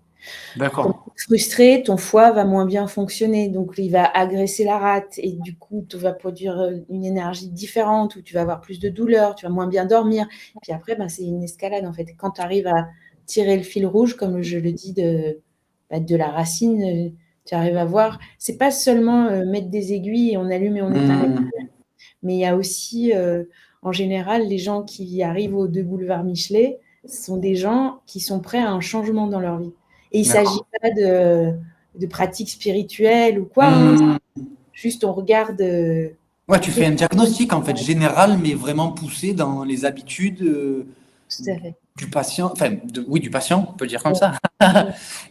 D'accord. Quand tu es frustré, ton foie va moins bien fonctionner, donc il va agresser la rate et du coup, tu vas produire une énergie différente où tu vas avoir plus de douleur, tu vas moins bien dormir. Puis après, c'est une escalade, en fait. Quand tu arrives à tirer le fil rouge, comme je le dis, de la racine, tu arrives à voir. C'est pas seulement mettre des aiguilles et on allume et on éteint. Mais il y a aussi, en général, les gens qui arrivent aux 2 boulevards Michelet, ce sont des gens qui sont prêts à un changement dans leur vie. Et il ne s'agit pas de pratiques spirituelles ou quoi. Juste, on regarde. Ouais, tu fais un diagnostic en fait général, mais vraiment poussé dans les habitudes Tout à fait. du patient, enfin, du patient, on peut dire comme ça.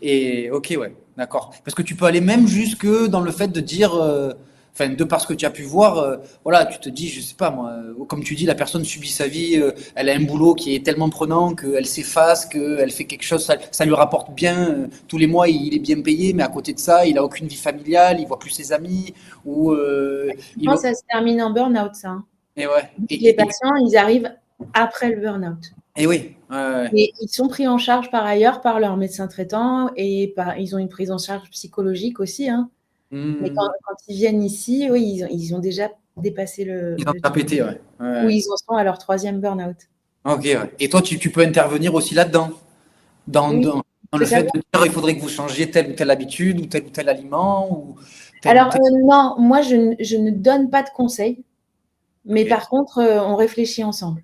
Et ok, ouais, d'accord. Parce que tu peux aller même jusque dans le fait de dire, enfin, de par ce que tu as pu voir, voilà, tu te dis, je sais pas moi, comme tu dis, la personne subit sa vie, elle a un boulot qui est tellement prenant qu'elle s'efface, qu'elle fait quelque chose, ça lui rapporte bien, tous les mois il est bien payé, mais à côté de ça, il a aucune vie familiale, il voit plus ses amis, ou ça se termine en burn-out, ça. Hein. Et ouais. Les patients, ils arrivent après le burn-out. Et oui. Et ils sont pris en charge par ailleurs par leur médecin traitant et ils ont une prise en charge psychologique aussi. Hein. Mais quand ils viennent ici, oui, ils ont déjà dépassé le. Ils ont déjà pété, ouais. Ou ils en sont à leur 3e burn-out. Ok, ouais. Et toi, tu peux intervenir aussi là-dedans, dans le fait de dire il faudrait que vous changiez telle ou telle habitude ou tel aliment ou Alors, non, moi, je ne donne pas de conseils, mais par contre, on réfléchit ensemble.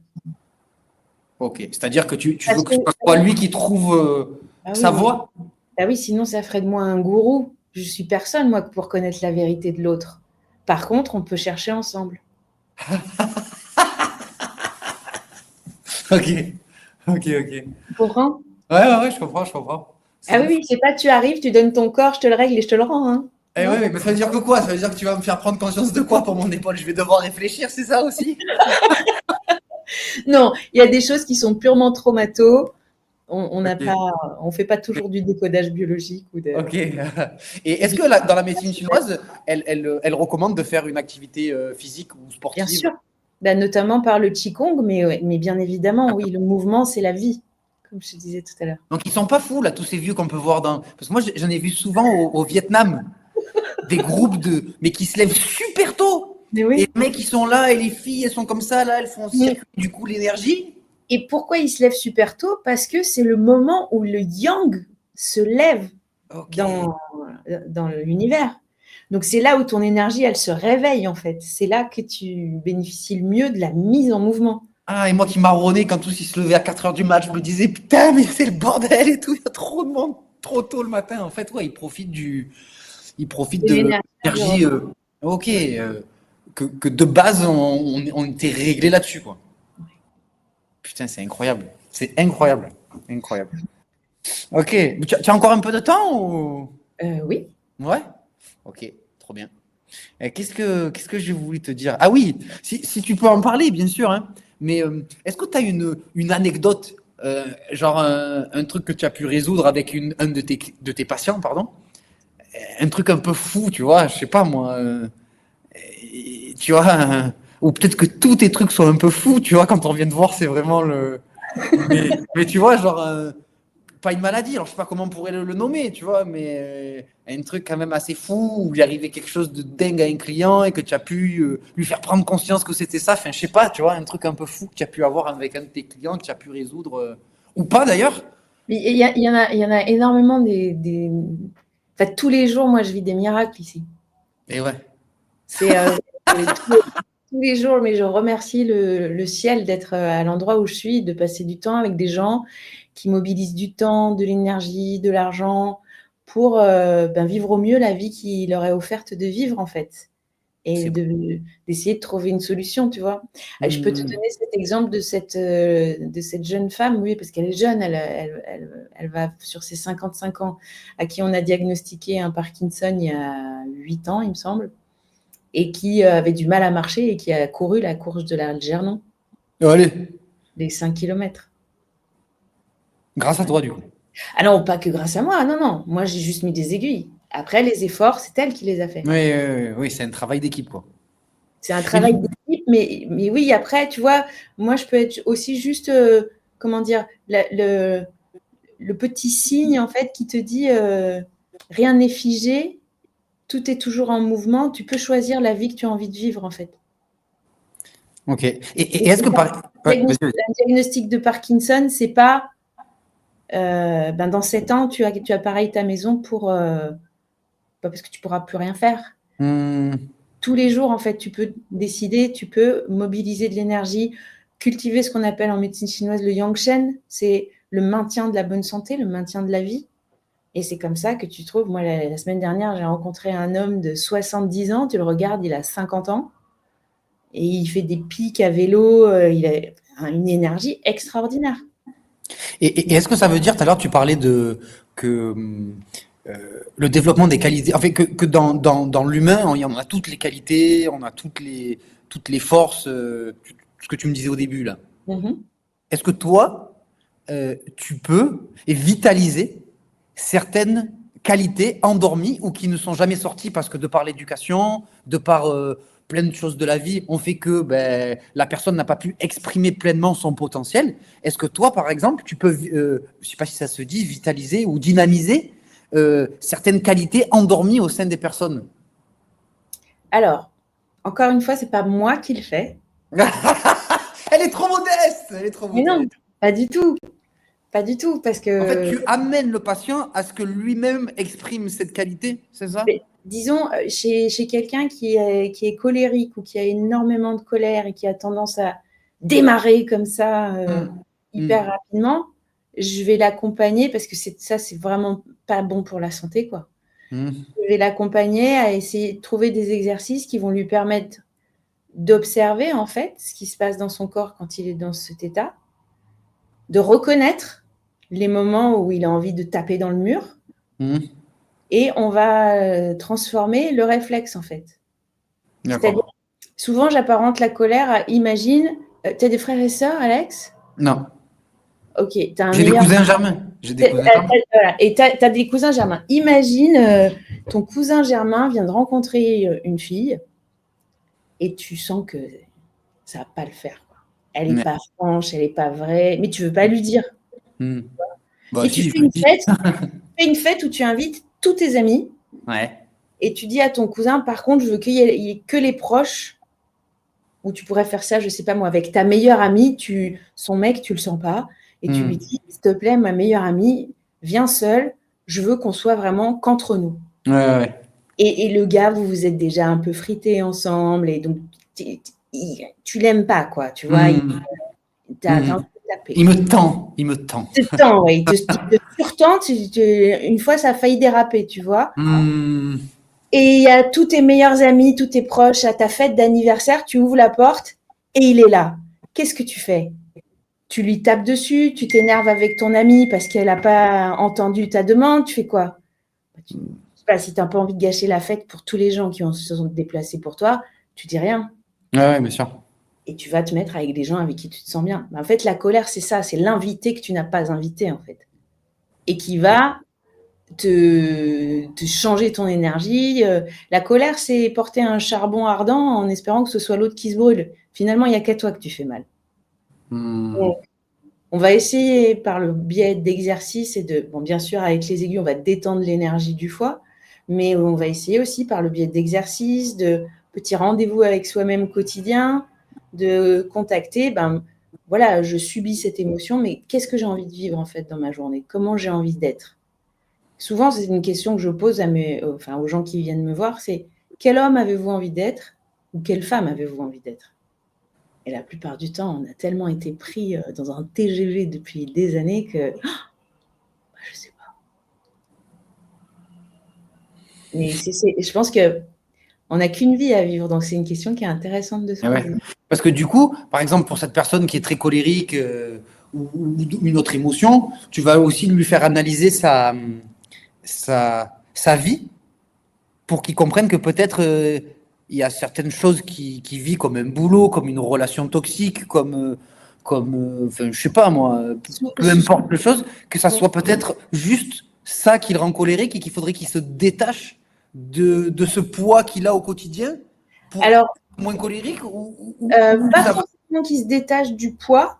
Ok, c'est-à-dire que tu veux que ce soit lui qui trouve sa voie? Bah oui, sinon ça ferait de moi un gourou. Je suis personne, moi, pour connaître la vérité de l'autre. Par contre, on peut chercher ensemble. Ok. Tu comprends? Ouais, je comprends. Ah oui, c'est pas tu arrives, tu donnes ton corps, je te le règle et je te le rends. Hein. Eh ouais, mais ça veut dire que quoi? Ça veut dire que tu vas me faire prendre conscience de quoi pour mon épaule? Je vais devoir réfléchir, c'est ça aussi? Non, il y a des choses qui sont purement traumato. On n'a pas, on fait pas toujours du décodage biologique ou de. Ok. Et est-ce que dans la médecine chinoise, elle recommande de faire une activité physique ou sportive? Bien sûr. Ben, notamment par le qigong, mais bien évidemment, oui, le mouvement, c'est la vie, comme je te disais tout à l'heure. Donc ils sont pas fous là, tous ces vieux qu'on peut voir dans. Parce que moi, j'en ai vu souvent au Vietnam, des groupes mais qui se lèvent super tôt. Mais oui. Et les mecs, ils sont là et les filles, elles sont comme ça là, elles font circuler du coup l'énergie. Et pourquoi ils se lèvent super tôt? Parce que c'est le moment où le yang se lève dans l'univers. Donc, c'est là où ton énergie, elle se réveille, en fait. C'est là que tu bénéficies le mieux de la mise en mouvement. Ah, et moi qui marronnais quand tous ils se levaient à 4h du mat, je me disais, putain, mais c'est le bordel et tout, il y a trop de monde, trop tôt le matin. En fait, ouais, ils profitent de l'énergie, que de base, on était réglé là-dessus, quoi. Putain, c'est incroyable. C'est incroyable. Ok. Tu as encore un peu de temps ou... Oui. Ouais. Ok, trop bien. Qu'est-ce que j'ai voulu te dire? Ah oui, si tu peux en parler, bien sûr. Hein. Mais est-ce que tu as une anecdote, genre un truc que tu as pu résoudre avec un de tes patients, pardon, un truc un peu fou, tu vois, je sais pas moi. Tu vois, ou peut-être que tous tes trucs sont un peu fous, tu vois, quand on vient de voir, c'est vraiment le. Mais tu vois, genre, pas une maladie, alors je sais pas comment on pourrait le nommer, tu vois, mais un truc quand même assez fou où il arrivait quelque chose de dingue à un client et que tu as pu lui faire prendre conscience que c'était ça. Enfin, je sais pas, tu vois, un truc un peu fou que tu as pu avoir avec un de tes clients, que tu as pu résoudre, ou pas d'ailleurs. Il y en a énormément En fait, tous les jours, moi, je vis des miracles ici. Et ouais. C'est tous les jours, mais je remercie le ciel d'être à l'endroit où je suis, de passer du temps avec des gens qui mobilisent du temps, de l'énergie, de l'argent pour vivre au mieux la vie qu'il leur est offerte de vivre, en fait. Et C'est bon. d'essayer de trouver une solution, tu vois. Je peux te Hmm. donner cet exemple de cette jeune femme, oui, parce qu'elle est jeune, elle va sur ses 55 ans, à qui on a diagnostiqué un Parkinson il y a 8 ans, il me semble, et qui avait du mal à marcher et qui a couru la course de l'Algernon, Allez, les 5 kilomètres. grâce à Ouais. toi du coup. Ah non, pas que grâce à moi, non, non. Moi, j'ai juste mis des aiguilles. Après, les efforts, c'est elle qui les a faits. Oui, oui, c'est un travail d'équipe, quoi. C'est un Mais travail d'équipe, mais oui, après, tu vois, moi, je peux être aussi juste, comment dire, le petit signe, en fait, qui te dit rien n'est figé, tout est toujours en mouvement, tu peux choisir la vie que tu as envie de vivre, en fait. ok. Et Et est-ce que par. Ouais, vas-y, vas-y. un diagnostic de Parkinson, c'est pas dans 7 ans, tu appareilles ta maison pas parce que tu pourras plus rien faire. Hmm. Tous les jours, en fait, tu peux décider, tu peux mobiliser de l'énergie, cultiver ce qu'on appelle en médecine chinoise le yang shen, c'est le maintien de la bonne santé, le maintien de la vie. Et c'est comme ça que tu trouves, moi, la semaine dernière, j'ai rencontré un homme de 70 ans, tu le regardes, il a 50 ans, et il fait des pics à vélo, il a une énergie extraordinaire. Et est-ce que ça veut dire, tout à l'heure, tu parlais de que le développement des qualités, enfin que dans l'humain, on a toutes les qualités, on a toutes les forces, ce que tu me disais au début là. Mhm. Est-ce que toi, tu peux vitaliser certaines qualités endormies ou qui ne sont jamais sorties parce que de par l'éducation, de par plein de choses de la vie, on fait que la personne n'a pas pu exprimer pleinement son potentiel. Est-ce que toi, par exemple, tu peux, je ne sais pas si ça se dit, vitaliser ou dynamiser certaines qualités endormies au sein des personnes? Alors, encore une fois, c'est pas moi qui le fais. Elle est trop modeste, elle est trop Mais non, modeste. pas du tout. Pas du tout, parce En fait, que tu amènes le patient à ce que lui-même exprime cette qualité, c'est ça? disons, chez quelqu'un qui est colérique ou qui a énormément de colère et qui a tendance à démarrer comme ça Hum, hyper hum, rapidement, je vais l'accompagner parce que ça, c'est vraiment pas bon pour la santé, quoi. hum, Je vais l'accompagner à essayer de trouver des exercices qui vont lui permettre d'observer, en fait, ce qui se passe dans son corps quand il est dans cet état, de reconnaître les moments où il a envie de taper dans le mur, hum. et on va transformer le réflexe, en fait. C'est-à-dire, D'accord. souvent, j'apparente la colère à, imagine, tu as des frères et sœurs, Alex? Non. Ok, tu as un J'ai des meilleur. cousins germains. J'ai des cousins germains. Voilà. Et tu as des cousins germains. Imagine, ton cousin germain vient de rencontrer une fille et tu sens que ça va pas le faire, quoi. Elle n'est Ouais. pas franche, elle n'est pas vraie, mais tu veux pas lui dire. Hum. Bah Et tu si, je fais le une dis. fête, où tu invites tous tes amis Ouais. et tu dis à ton cousin, par contre, je veux qu'il y ait que les proches, où tu pourrais faire ça, je sais pas moi, avec ta meilleure amie, son mec, tu le sens pas, et tu lui Hum. dis, s'il te plaît, ma meilleure amie, viens seule, je veux qu'on soit vraiment qu'entre nous. Ouais, ouais, ouais. Et le gars, vous vous êtes déjà un peu frités ensemble, et donc tu l'aimes pas, quoi, tu vois, Hum. t'as Hum. envie de taper. Il me tend. Il me tend. Il te tend, ouais, il te surtente, une fois ça a failli déraper, tu vois. Hum. Et il y a tous tes meilleurs amis, tous tes proches à ta fête d'anniversaire, tu ouvres la porte et il est là. Qu'est-ce que tu fais? Tu lui tapes dessus, tu t'énerves avec ton amie parce qu'elle n'a pas entendu ta demande, tu fais quoi? Je sais pas, si tu n'as pas envie de gâcher la fête pour tous les gens qui se sont déplacés pour toi, tu dis rien. Ouais, ouais, bien sûr. Et tu vas te mettre avec des gens avec qui tu te sens bien. Mais en fait, la colère, c'est ça, c'est l'invité que tu n'as pas invité, en fait. Et qui va te changer ton énergie. La colère, c'est porter un charbon ardent en espérant que ce soit l'autre qui se brûle. Finalement, il n'y a qu'à toi que tu fais mal. Donc, on va essayer par le biais d'exercices et bon, bien sûr, avec les aiguilles, on va détendre l'énergie du foie, mais on va essayer aussi par le biais d'exercices, de petits rendez-vous avec soi-même quotidien, de contacter, voilà, je subis cette émotion, mais qu'est-ce que j'ai envie de vivre en fait dans ma journée? Comment j'ai envie d'être? Souvent, c'est une question que je pose aux gens qui viennent me voir, c'est quel homme avez-vous envie d'être ou quelle femme avez-vous envie d'être? Et la plupart du temps, on a tellement été pris dans un TGV depuis des années que je sais pas. Mais je pense qu'on n'a qu'une vie à vivre, donc c'est une question qui est intéressante de se poser. Ouais. Parce que du coup, par exemple, pour cette personne qui est très colérique ou une autre émotion, tu vas aussi lui faire analyser sa vie pour qu'il comprenne que peut-être il y a certaines choses qu'il vit comme un boulot, comme une relation toxique, enfin, je sais pas moi, peu importe les choses, que ça soit peut-être juste ça qui le rend colérique et qu'il faudrait qu'il se détache de ce poids qu'il a au quotidien pour être moins colérique pas forcément qu'il se détache du poids.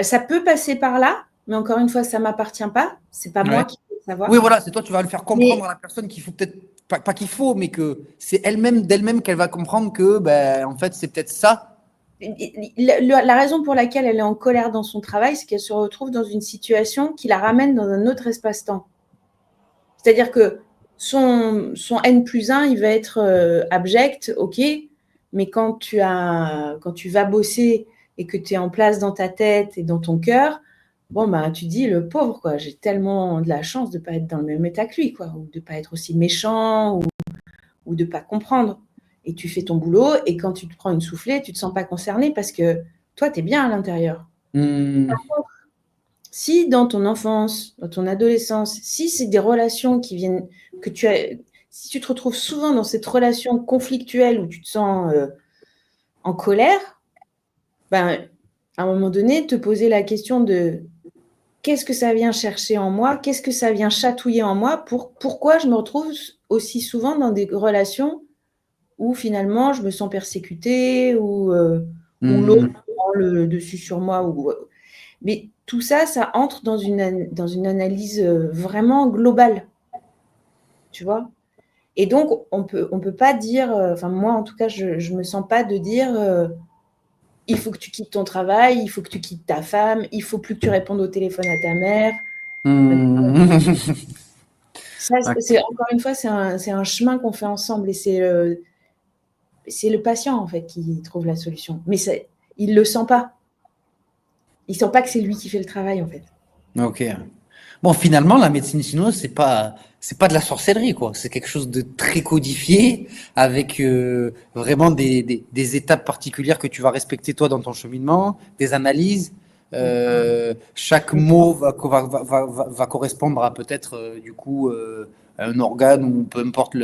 Ça peut passer par là, mais encore une fois, ça ne m'appartient pas. C'est pas moi qui peux le savoir. Oui, voilà, c'est toi, tu vas le faire comprendre à la personne qu'il faut peut-être, pas qu'il faut, mais que c'est d'elle-même qu'elle va comprendre que, en fait, c'est peut-être ça. La raison pour laquelle elle est en colère dans son travail, c'est qu'elle se retrouve dans une situation qui la ramène dans un autre espace-temps. C'est-à-dire que son N+1, il va être abject, ok, mais quand tu vas bosser et que tu es en place dans ta tête et dans ton cœur, tu dis, le pauvre, quoi, j'ai tellement de la chance de ne pas être dans le même état que lui, quoi, ou de ne pas être aussi méchant, ou de ne pas comprendre. Et tu fais ton boulot, et quand tu te prends une soufflée, tu ne te sens pas concerné parce que toi, tu es bien à l'intérieur. Par contre, si dans ton enfance, dans ton adolescence, si c'est des relations qui viennent, si tu te retrouves souvent dans cette relation conflictuelle où tu te sens en colère, à un moment donné, te poser la question de qu'est-ce que ça vient chercher en moi, qu'est-ce que ça vient chatouiller en moi, pourquoi je me retrouve aussi souvent dans des relations où finalement je me sens persécutée, ou l'autre prend le dessus sur moi. Mais tout ça, ça entre dans une analyse vraiment globale, tu vois. Et donc, on peut pas dire, moi en tout cas, je me sens pas de dire il faut que tu quittes ton travail, il faut que tu quittes ta femme, il faut plus que tu répondes au téléphone à ta mère. Ça, encore une fois, c'est un chemin qu'on fait ensemble, et c'est le patient en fait qui trouve la solution. Mais il le sent pas. Il sent pas que c'est lui qui fait le travail en fait. Ok. Bon, finalement, la médecine chinoise, c'est pas de la sorcellerie, quoi. C'est quelque chose de très codifié, avec vraiment des étapes particulières que tu vas respecter toi dans ton cheminement, des analyses. Chaque mot va correspondre à peut-être du coup un organe, ou peu importe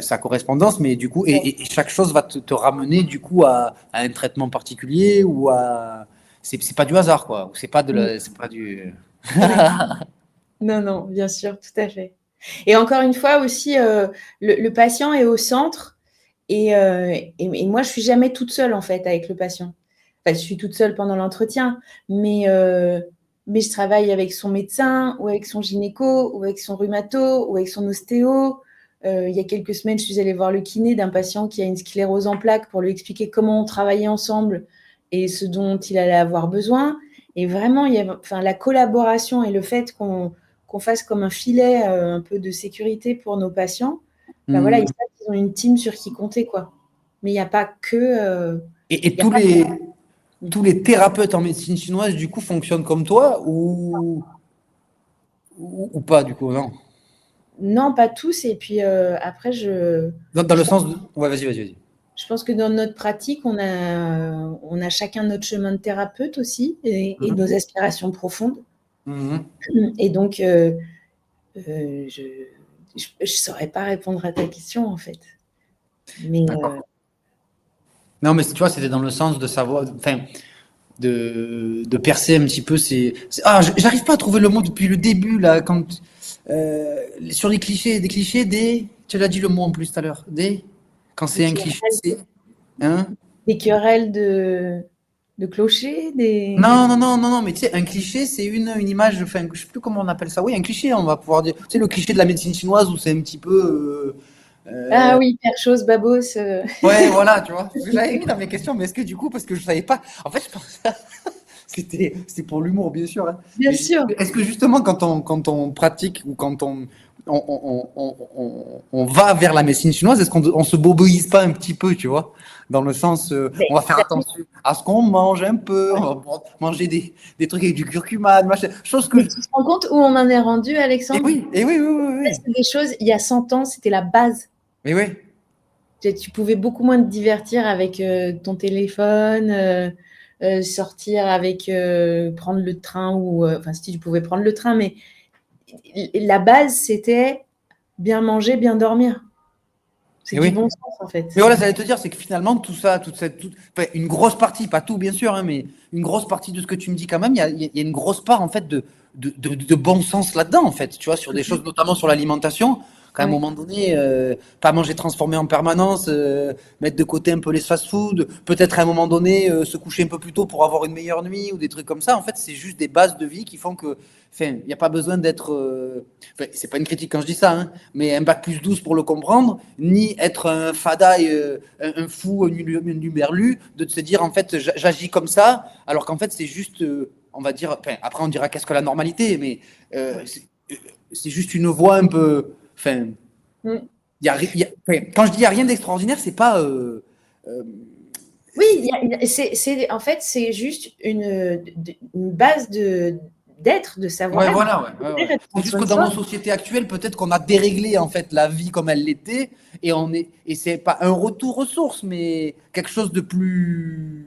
sa correspondance, mais du coup, et chaque chose va te ramener du coup à un traitement particulier, ou à c'est pas du hasard, quoi. C'est pas du Non, bien sûr, tout à fait. Et encore une fois aussi, le patient est au centre, et moi, je suis jamais toute seule en fait avec le patient. Enfin, je suis toute seule pendant l'entretien, mais je travaille avec son médecin, ou avec son gynéco, ou avec son rhumato, ou avec son ostéo. Il y a quelques semaines, je suis allée voir le kiné d'un patient qui a une sclérose en plaques pour lui expliquer comment on travaillait ensemble et ce dont il allait avoir besoin. Et vraiment, la collaboration et le fait qu'on fasse comme un filet un peu de sécurité pour nos patients, voilà, ils savent qu'ils ont une team sur qui compter, quoi. Mais il n'y a pas que... Et tous les thérapeutes en médecine chinoise, du coup, fonctionnent comme toi, ou pas, du coup, non? Non, pas tous. Et puis après, Dans le sens de... Ouais, vas-y. Je pense que dans notre pratique, on a chacun notre chemin de thérapeute aussi, et nos aspirations profondes. Et donc, je ne saurais pas répondre à ta question, en fait. Mais, non, mais tu vois, c'était dans le sens de savoir, enfin, de percer un petit peu j'arrive pas à trouver le mot depuis le début, là, quand sur les clichés, des clichés, tu l'as dit le mot en plus tout à l'heure, quand c'est un cliché, c'est... Hein? Des querelles de clocher, Non, mais tu sais, un cliché, c'est une image, enfin, je sais plus comment on appelle ça. Oui, un cliché, on va pouvoir dire. Tu sais, le cliché de la médecine chinoise où c'est un petit peu. Ah oui, faire chose, babos. Ouais, voilà, tu vois. J'avais mis dans mes questions, mais est-ce que du coup, parce que je savais pas. En fait, je pensais. C'était pour l'humour, bien sûr. Hein. Bien Mais sûr. est-ce que justement, quand on pratique ou quand on va vers la médecine chinoise, est-ce qu'on se boboise pas un petit peu, tu vois? Dans le sens, on va faire attention à ce qu'on mange un peu, on va manger des trucs avec du curcuma, machin, chose que. Mais tu te rends compte où on en est rendu, Alexandre? Et oui. C'est des choses, il y a 100 ans, c'était la base. Mais oui. Tu pouvais beaucoup moins te divertir avec ton téléphone, sortir avec, prendre le train ou, enfin, si tu pouvais prendre le train, mais la base, c'était bien manger, bien dormir. C'est du bon sens, en fait. Mais voilà, j'allais te dire, c'est que finalement, tout ça, enfin, une grosse partie, pas tout bien sûr, hein, mais une grosse partie de ce que tu me dis quand même, il y a une grosse part en fait de bon sens là-dedans, en fait, tu vois, sur des choses, notamment sur l'alimentation, qu'à un moment donné, pas manger transformé en permanence, mettre de côté un peu les fast-food, peut-être à un moment donné se coucher un peu plus tôt pour avoir une meilleure nuit ou des trucs comme ça. En fait, c'est juste des bases de vie qui font que, enfin, il n'y a pas besoin d'être, enfin, c'est pas une critique quand je dis ça, hein, mais un bac plus 12 pour le comprendre, ni être un fadaille, un fou, un nuberlu, de se dire en fait j'agis comme ça, alors qu'en fait c'est juste, on va dire, enfin, après on dira qu'est-ce que la normalité, mais c'est juste une voie un peu, enfin, quand je dis il n'y a rien d'extraordinaire, c'est pas. Oui, en fait, c'est juste une base d'être, de savoir-être. Ouais, voilà, ouais. C'est juste que dans nos sociétés actuelles, peut-être qu'on a déréglé en fait la vie comme elle l'était, et c'est pas un retour aux sources, mais quelque chose de plus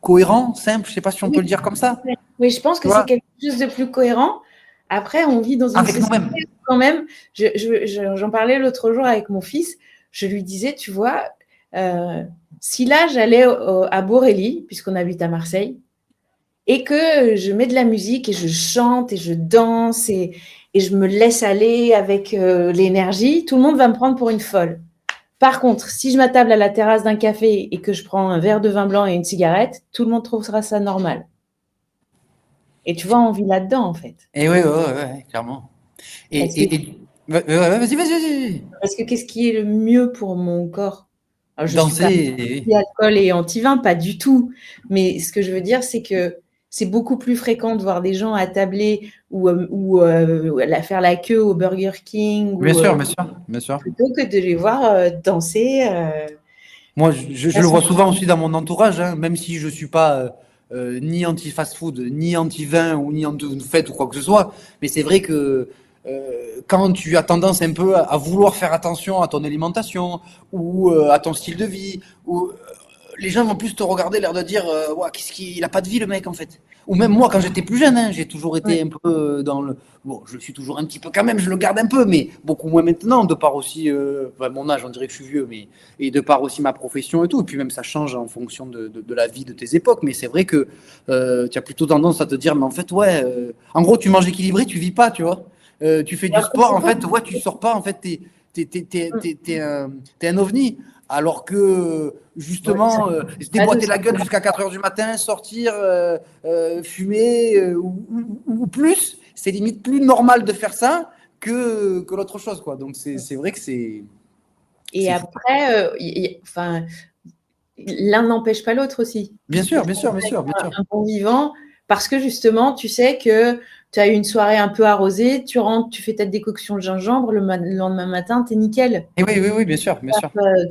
cohérent, simple. Je sais pas si on peut le dire comme ça. Oui, je pense que c'est quelque chose de plus cohérent. Après, on vit dans une société quand même. J'en parlais l'autre jour avec mon fils. Je lui disais, tu vois, si là j'allais à Borély, puisqu'on habite à Marseille, et que je mets de la musique et je chante et je danse et je me laisse aller avec l'énergie, tout le monde va me prendre pour une folle. Par contre, si je m'attable à la terrasse d'un café et que je prends un verre de vin blanc et une cigarette, tout le monde trouvera ça normal. Et tu vois, on vit là-dedans, en fait. Et oui, clairement. Vas-y. Parce que qu'est-ce qui est le mieux pour mon corps? Alors, je danser. suis pas anti-alcool et anti-vin, pas du tout. Mais ce que je veux dire, c'est que c'est beaucoup plus fréquent de voir des gens attabler ou faire la queue au Burger King. Bien sûr. Plutôt que de les voir danser. Moi, je le vois souvent aussi dans mon entourage, hein, même si je ne suis pas ni anti-fast-food, ni anti-vin, ou ni anti-fête ou quoi que ce soit. Mais c'est vrai que quand tu as tendance un peu à vouloir faire attention à ton alimentation ou à ton style de vie, ou les gens vont plus te regarder, l'air de dire ouais, qu'est-ce qu'il a pas de vie le mec en fait. Ou même moi quand j'étais plus jeune, hein, j'ai toujours été un peu dans le. Bon, je suis toujours un petit peu quand même, je le garde un peu, mais beaucoup moins maintenant, de par aussi mon âge, on dirait que je suis vieux, mais et de par aussi ma profession et tout. Et puis même ça change en fonction de la vie de tes époques. Mais c'est vrai que tu as plutôt tendance à te dire, mais en fait, ouais, en gros, tu manges équilibré, tu vis pas, tu vois. Tu fais du sport, en fait, ouais, tu sors pas, en fait, t'es un ovni. Alors que, justement, se déboîter la gueule jusqu'à 4 heures du matin, sortir, fumer ou plus, c'est limite plus normal de faire ça que l'autre chose, quoi. Donc, c'est vrai que c'est. Et après, enfin, l'un n'empêche pas l'autre aussi. Bien sûr. Un bon vivant, parce que justement, tu sais que tu as eu une soirée un peu arrosée, tu rentres, tu fais ta décoction de gingembre, le lendemain matin, tu es nickel. Et oui, bien sûr.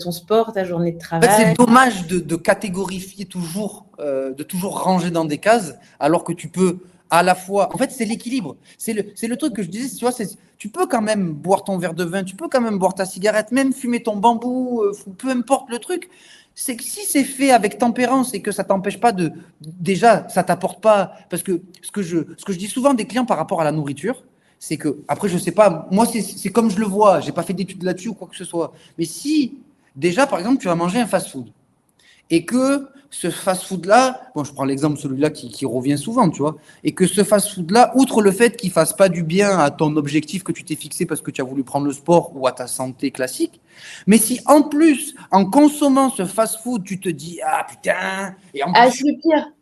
Ton sport, ta journée de travail. En fait, c'est dommage de catégorifier toujours, de toujours ranger dans des cases, alors que tu peux à la fois. En fait, c'est l'équilibre. C'est le truc que je disais, tu vois, tu peux quand même boire ton verre de vin, tu peux quand même boire ta cigarette, même fumer ton bambou, peu importe le truc. C'est que si c'est fait avec tempérance et que ça t'empêche pas de. Déjà, ça t'apporte pas. Parce que ce que je dis souvent des clients par rapport à la nourriture, c'est que, après, je sais pas, moi, c'est comme je le vois, j'ai pas fait d'études là-dessus ou quoi que ce soit. Mais si, déjà, par exemple, tu vas manger un fast-food et que ce fast-food-là, bon, je prends l'exemple celui-là qui revient souvent, tu vois, et que ce fast-food-là, outre le fait qu'il fasse pas du bien à ton objectif que tu t'es fixé parce que tu as voulu prendre le sport ou à ta santé classique, mais si en plus, en consommant ce fast-food, tu te dis, ah putain, et en plus, c'est le pire.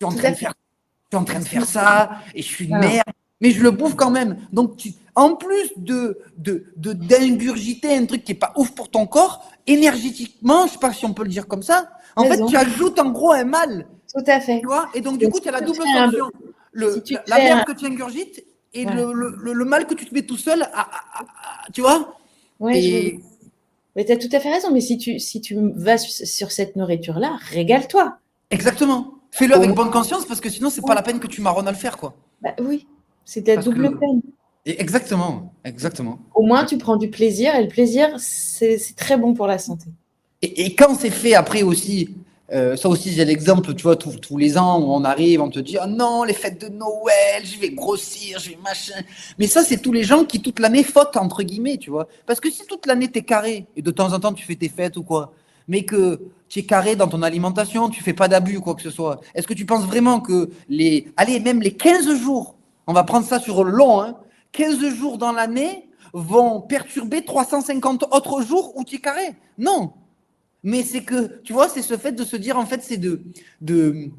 je suis en train de faire ça, et je suis une merde, mais je le bouffe quand même. Donc, en plus d'ingurgiter un truc qui n'est pas ouf pour ton corps, énergétiquement, je ne sais pas si on peut le dire comme ça, en fait, tu ajoutes en gros un mal. Tout à fait. Tu vois, et donc, du coup, tu as la double sanction. La merde que tu ingurgites et le mal que tu te mets tout seul, tu vois. Oui, mais tu as tout à fait raison. Mais si tu vas sur cette nourriture-là, régale-toi. Exactement. Fais-le avec bonne conscience parce que sinon, c'est pas la peine que tu marronnes à le faire, quoi. Bah, oui, c'est la double peine. Exactement. Au moins, tu prends du plaisir et le plaisir, c'est très bon pour la santé. Et quand c'est fait après aussi, ça aussi, j'ai l'exemple, tu vois, tous les ans où on arrive, on te dit, oh non, les fêtes de Noël, je vais grossir, je vais machin. Mais ça, c'est tous les gens qui toute l'année fautent, entre guillemets, tu vois. Parce que si toute l'année, t'es carré, et de temps en temps, tu fais tes fêtes ou quoi, mais que tu es carré dans ton alimentation, tu fais pas d'abus ou quoi que ce soit, est-ce que tu penses vraiment que même les 15 jours, on va prendre ça sur le long, hein, 15 jours dans l'année vont perturber 350 autres jours où tu es carré? Non. Mais c'est que, tu vois, c'est ce fait de se dire, en fait, c'est je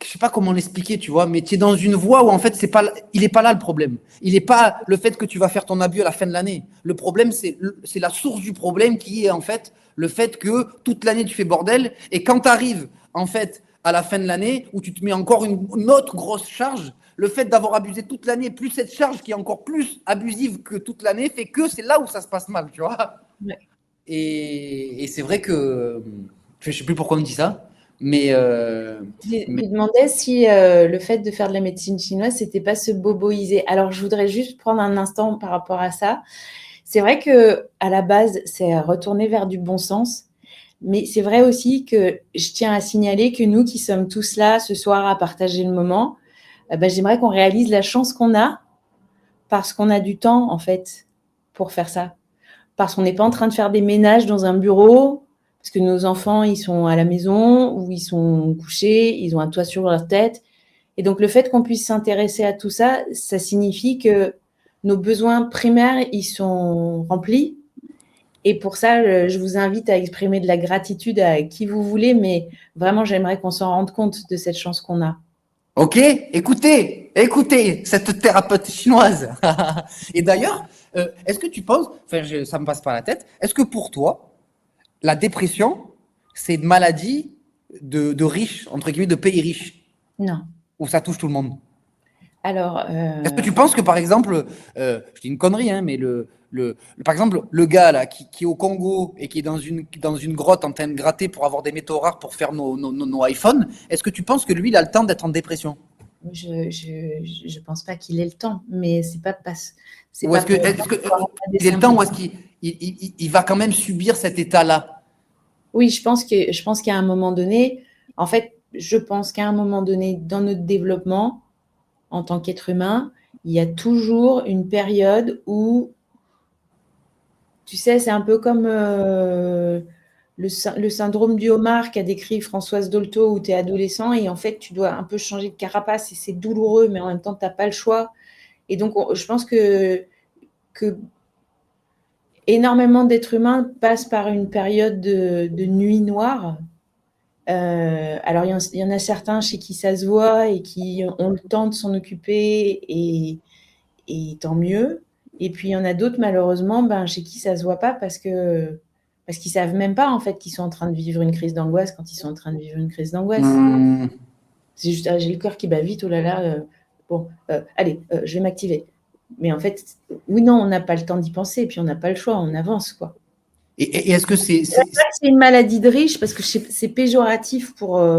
sais pas comment l'expliquer, tu vois, mais tu es dans une voie où, en fait, il n'est pas là le problème. Il n'est pas le fait que tu vas faire ton abus à la fin de l'année. Le problème, c'est la source du problème qui est, en fait, le fait que toute l'année, tu fais bordel. Et quand tu arrives, en fait, à la fin de l'année, où tu te mets encore une autre grosse charge, le fait d'avoir abusé toute l'année, plus cette charge qui est encore plus abusive que toute l'année, fait que c'est là où ça se passe mal, tu vois. Ouais. Et c'est vrai que je ne sais plus pourquoi on me dit ça, mais. Je me demandais si le fait de faire de la médecine chinoise, c'était pas se boboiser. Alors, je voudrais juste prendre un instant par rapport à ça. C'est vrai que à la base, c'est retourner vers du bon sens. Mais c'est vrai aussi que je tiens à signaler que nous qui sommes tous là ce soir à partager le moment, j'aimerais qu'on réalise la chance qu'on a parce qu'on a du temps, en fait, pour faire ça. Parce qu'on n'est pas en train de faire des ménages dans un bureau, parce que nos enfants, ils sont à la maison ou ils sont couchés, ils ont un toit sur leur tête. Et donc, le fait qu'on puisse s'intéresser à tout ça, ça signifie que nos besoins primaires, ils sont remplis. Et pour ça, je vous invite à exprimer de la gratitude à qui vous voulez, mais vraiment, j'aimerais qu'on s'en rende compte de cette chance qu'on a. Ok, écoutez cette thérapeute chinoise. Et d'ailleurs, est-ce que tu penses, enfin, ça me passe par la tête, est-ce que pour toi, la dépression, c'est une maladie de riches, entre guillemets, de pays riches? Non. Ou ça touche tout le monde? Alors. Est-ce que tu penses que, par exemple, je dis une connerie, hein, mais par exemple, le gars là, qui est au Congo et qui est dans une grotte en train de gratter pour avoir des métaux rares pour faire nos iPhones, est-ce que tu penses que lui, il a le temps d'être en dépression? Je pense pas qu'il ait le temps, mais c'est pas. Ou est-ce qu'il a le temps ou est-ce qu'il va quand même subir cet état-là? Oui, je pense qu'à un moment donné, en fait, je pense qu'à un moment donné dans notre développement, en tant qu'être humain, il y a toujours une période où, tu sais, c'est un peu comme le syndrome du homard qu'a décrit Françoise Dolto, où tu es adolescent et en fait, tu dois un peu changer de carapace et c'est douloureux, mais en même temps, tu n'as pas le choix. Et donc, je pense que énormément d'êtres humains passent par une période de nuit noire. Alors, il y en a certains chez qui ça se voit et qui ont le temps de s'en occuper et tant mieux. Et puis, il y en a d'autres, malheureusement, chez qui ça ne se voit pas parce qu'ils ne savent même pas, en fait, qu'ils sont en train de vivre une crise d'angoisse quand ils sont en train de vivre une crise d'angoisse. C'est juste, j'ai le cœur qui bat vite, oh là là. Allez, je vais m'activer. Mais en fait, oui, non, on n'a pas le temps d'y penser, et puis on n'a pas le choix, on avance, quoi. Et est-ce que c'est une maladie de riche, parce que c'est péjoratif pour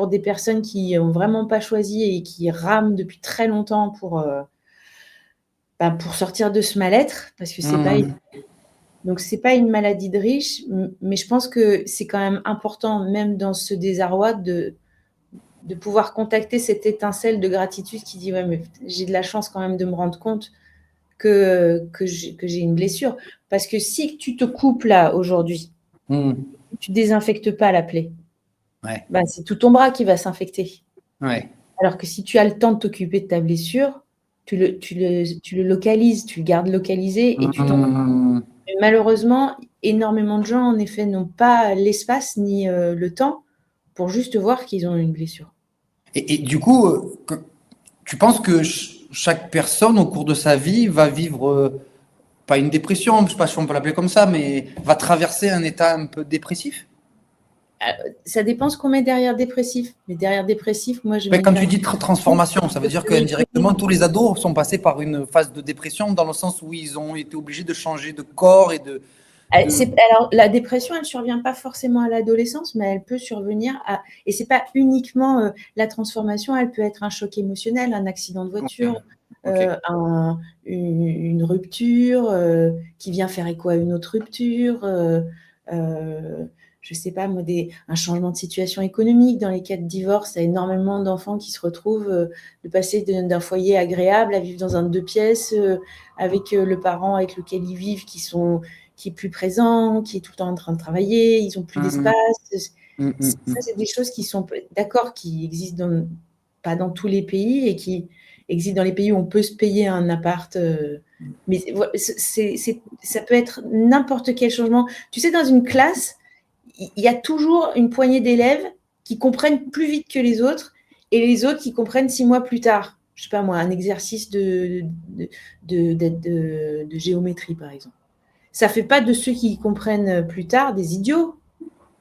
des personnes qui n'ont vraiment pas choisi et qui rament depuis très longtemps pour sortir de ce mal-être, parce que donc c'est pas une maladie de riche, mais je pense que c'est quand même important, même dans ce désarroi, de pouvoir contacter cette étincelle de gratitude qui dit ouais, mais j'ai de la chance quand même de me rendre compte que j'ai une blessure. Parce que si tu te coupes là aujourd'hui, tu désinfectes pas la plaie, Ouais. C'est tout ton bras qui va s'infecter. Ouais. Alors que si tu as le temps de t'occuper de ta blessure, tu le localises, tu le gardes localisé et tu t'en... Malheureusement, énormément de gens, en effet, n'ont pas l'espace ni le temps pour juste voir qu'ils ont une blessure. Et du coup, tu penses que chaque personne, au cours de sa vie, va vivre, pas une dépression, je ne sais pas si on peut l'appeler comme ça, mais va traverser un état un peu dépressif? Ça dépend ce qu'on met derrière dépressif. Mais derrière dépressif, moi, je mets... Quand tu dis transformation, ça veut dire qu'indirectement, tous les ados sont passés par une phase de dépression dans le sens où ils ont été obligés de changer de corps et de... Alors, la dépression, elle ne survient pas forcément à l'adolescence, mais elle peut survenir à... Et ce n'est pas uniquement la transformation, elle peut être un choc émotionnel, un accident de voiture, une rupture qui vient faire écho à une autre rupture, je ne sais pas, moi, un changement de situation économique. Dans les cas de divorce, il y a énormément d'enfants qui se retrouvent de passer d'un foyer agréable à vivre dans un 2 pièces avec le parent avec lequel ils vivent qui est plus présent, qui est tout le temps en train de travailler, ils n'ont plus d'espace. Ça, c'est des choses qui sont, d'accord, qui existent pas dans tous les pays et qui existent dans les pays où on peut se payer un appart. Mais ça peut être n'importe quel changement. Tu sais, dans une classe, il y a toujours une poignée d'élèves qui comprennent plus vite que les autres et les autres qui comprennent 6 mois plus tard. Je ne sais pas moi, un exercice de géométrie, par exemple. Ça ne fait pas de ceux qui comprennent plus tard des idiots.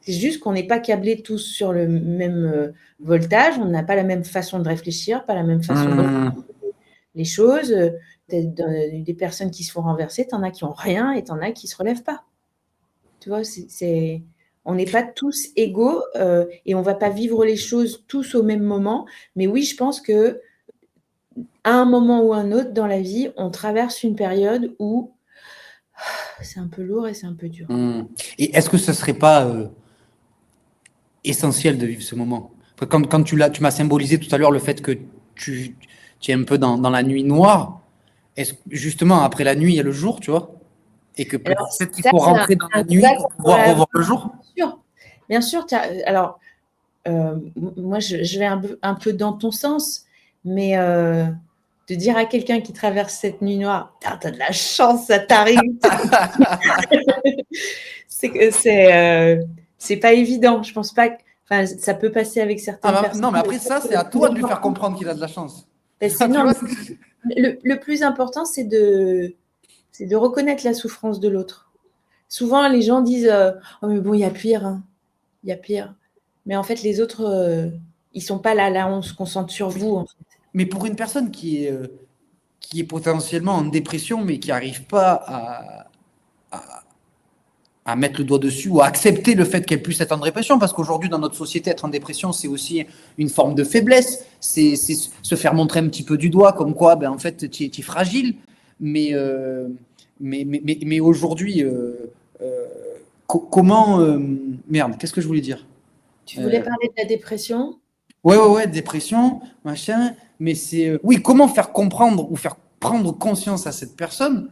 C'est juste qu'on n'est pas câblés tous sur le même voltage, on n'a pas la même façon de réfléchir, pas la même façon de les choses. Des personnes qui se font renverser, t'en as qui n'ont rien et t'en as qui ne se relèvent pas. Tu vois, on n'est pas tous égaux et on ne va pas vivre les choses tous au même moment. Mais oui, je pense qu'à un moment ou un autre dans la vie, on traverse une période où c'est un peu lourd et c'est un peu dur. Et est-ce que ce ne serait pas essentiel de vivre ce moment? Quand tu m'as symbolisé tout à l'heure le fait que tu es un peu dans la nuit noire, est-ce que justement après la nuit il y a le jour, tu vois? Et que peut-être qu'il faut rentrer dans la nuit pour pouvoir revoir le jour? Bien sûr. Alors, moi je vais un peu dans ton sens, mais de dire à quelqu'un qui traverse cette nuit noire, t'as de la chance, ça t'arrive. C'est pas évident. Je pense pas. Enfin, ça peut passer avec certaines personnes. Non, mais après ça, c'est à toi de lui faire comprendre qu'il a de la chance. Le plus important, c'est de reconnaître la souffrance de l'autre. Souvent, les gens disent oh, mais bon, il y a pire. Hein. Il y a pire. Mais en fait, les autres, ils sont pas là. Là, on se concentre sur vous. En fait. Mais pour une personne qui est potentiellement en dépression, mais qui n'arrive pas à mettre le doigt dessus ou à accepter le fait qu'elle puisse être en dépression, parce qu'aujourd'hui, dans notre société, être en dépression, c'est aussi une forme de faiblesse, c'est se faire montrer un petit peu du doigt, comme quoi, en fait, tu es fragile. Mais aujourd'hui, comment... merde, qu'est-ce que je voulais dire? Tu voulais parler de la dépression? Ouais, dépression, machin. Mais c'est... oui, comment faire comprendre ou faire prendre conscience à cette personne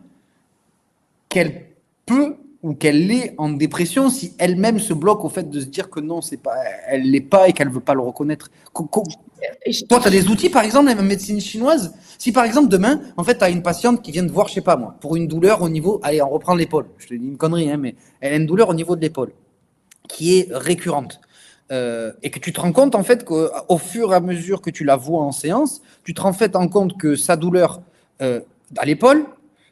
qu'elle peut ou qu'elle est en dépression si elle-même se bloque au fait de se dire que non, c'est pas, elle l'est pas et qu'elle veut pas le reconnaître. Toi, tu as des outils, par exemple, dans la médecine chinoise. Si par exemple demain, en fait, tu as une patiente qui vient te voir, je sais pas moi, pour une douleur au niveau, allez, on reprend l'épaule. Je te dis une connerie, mais elle a une douleur au niveau de l'épaule qui est récurrente. Et que tu te rends compte en fait qu'au fur et à mesure que tu la vois en séance, tu te rends fait en compte que sa douleur à l'épaule,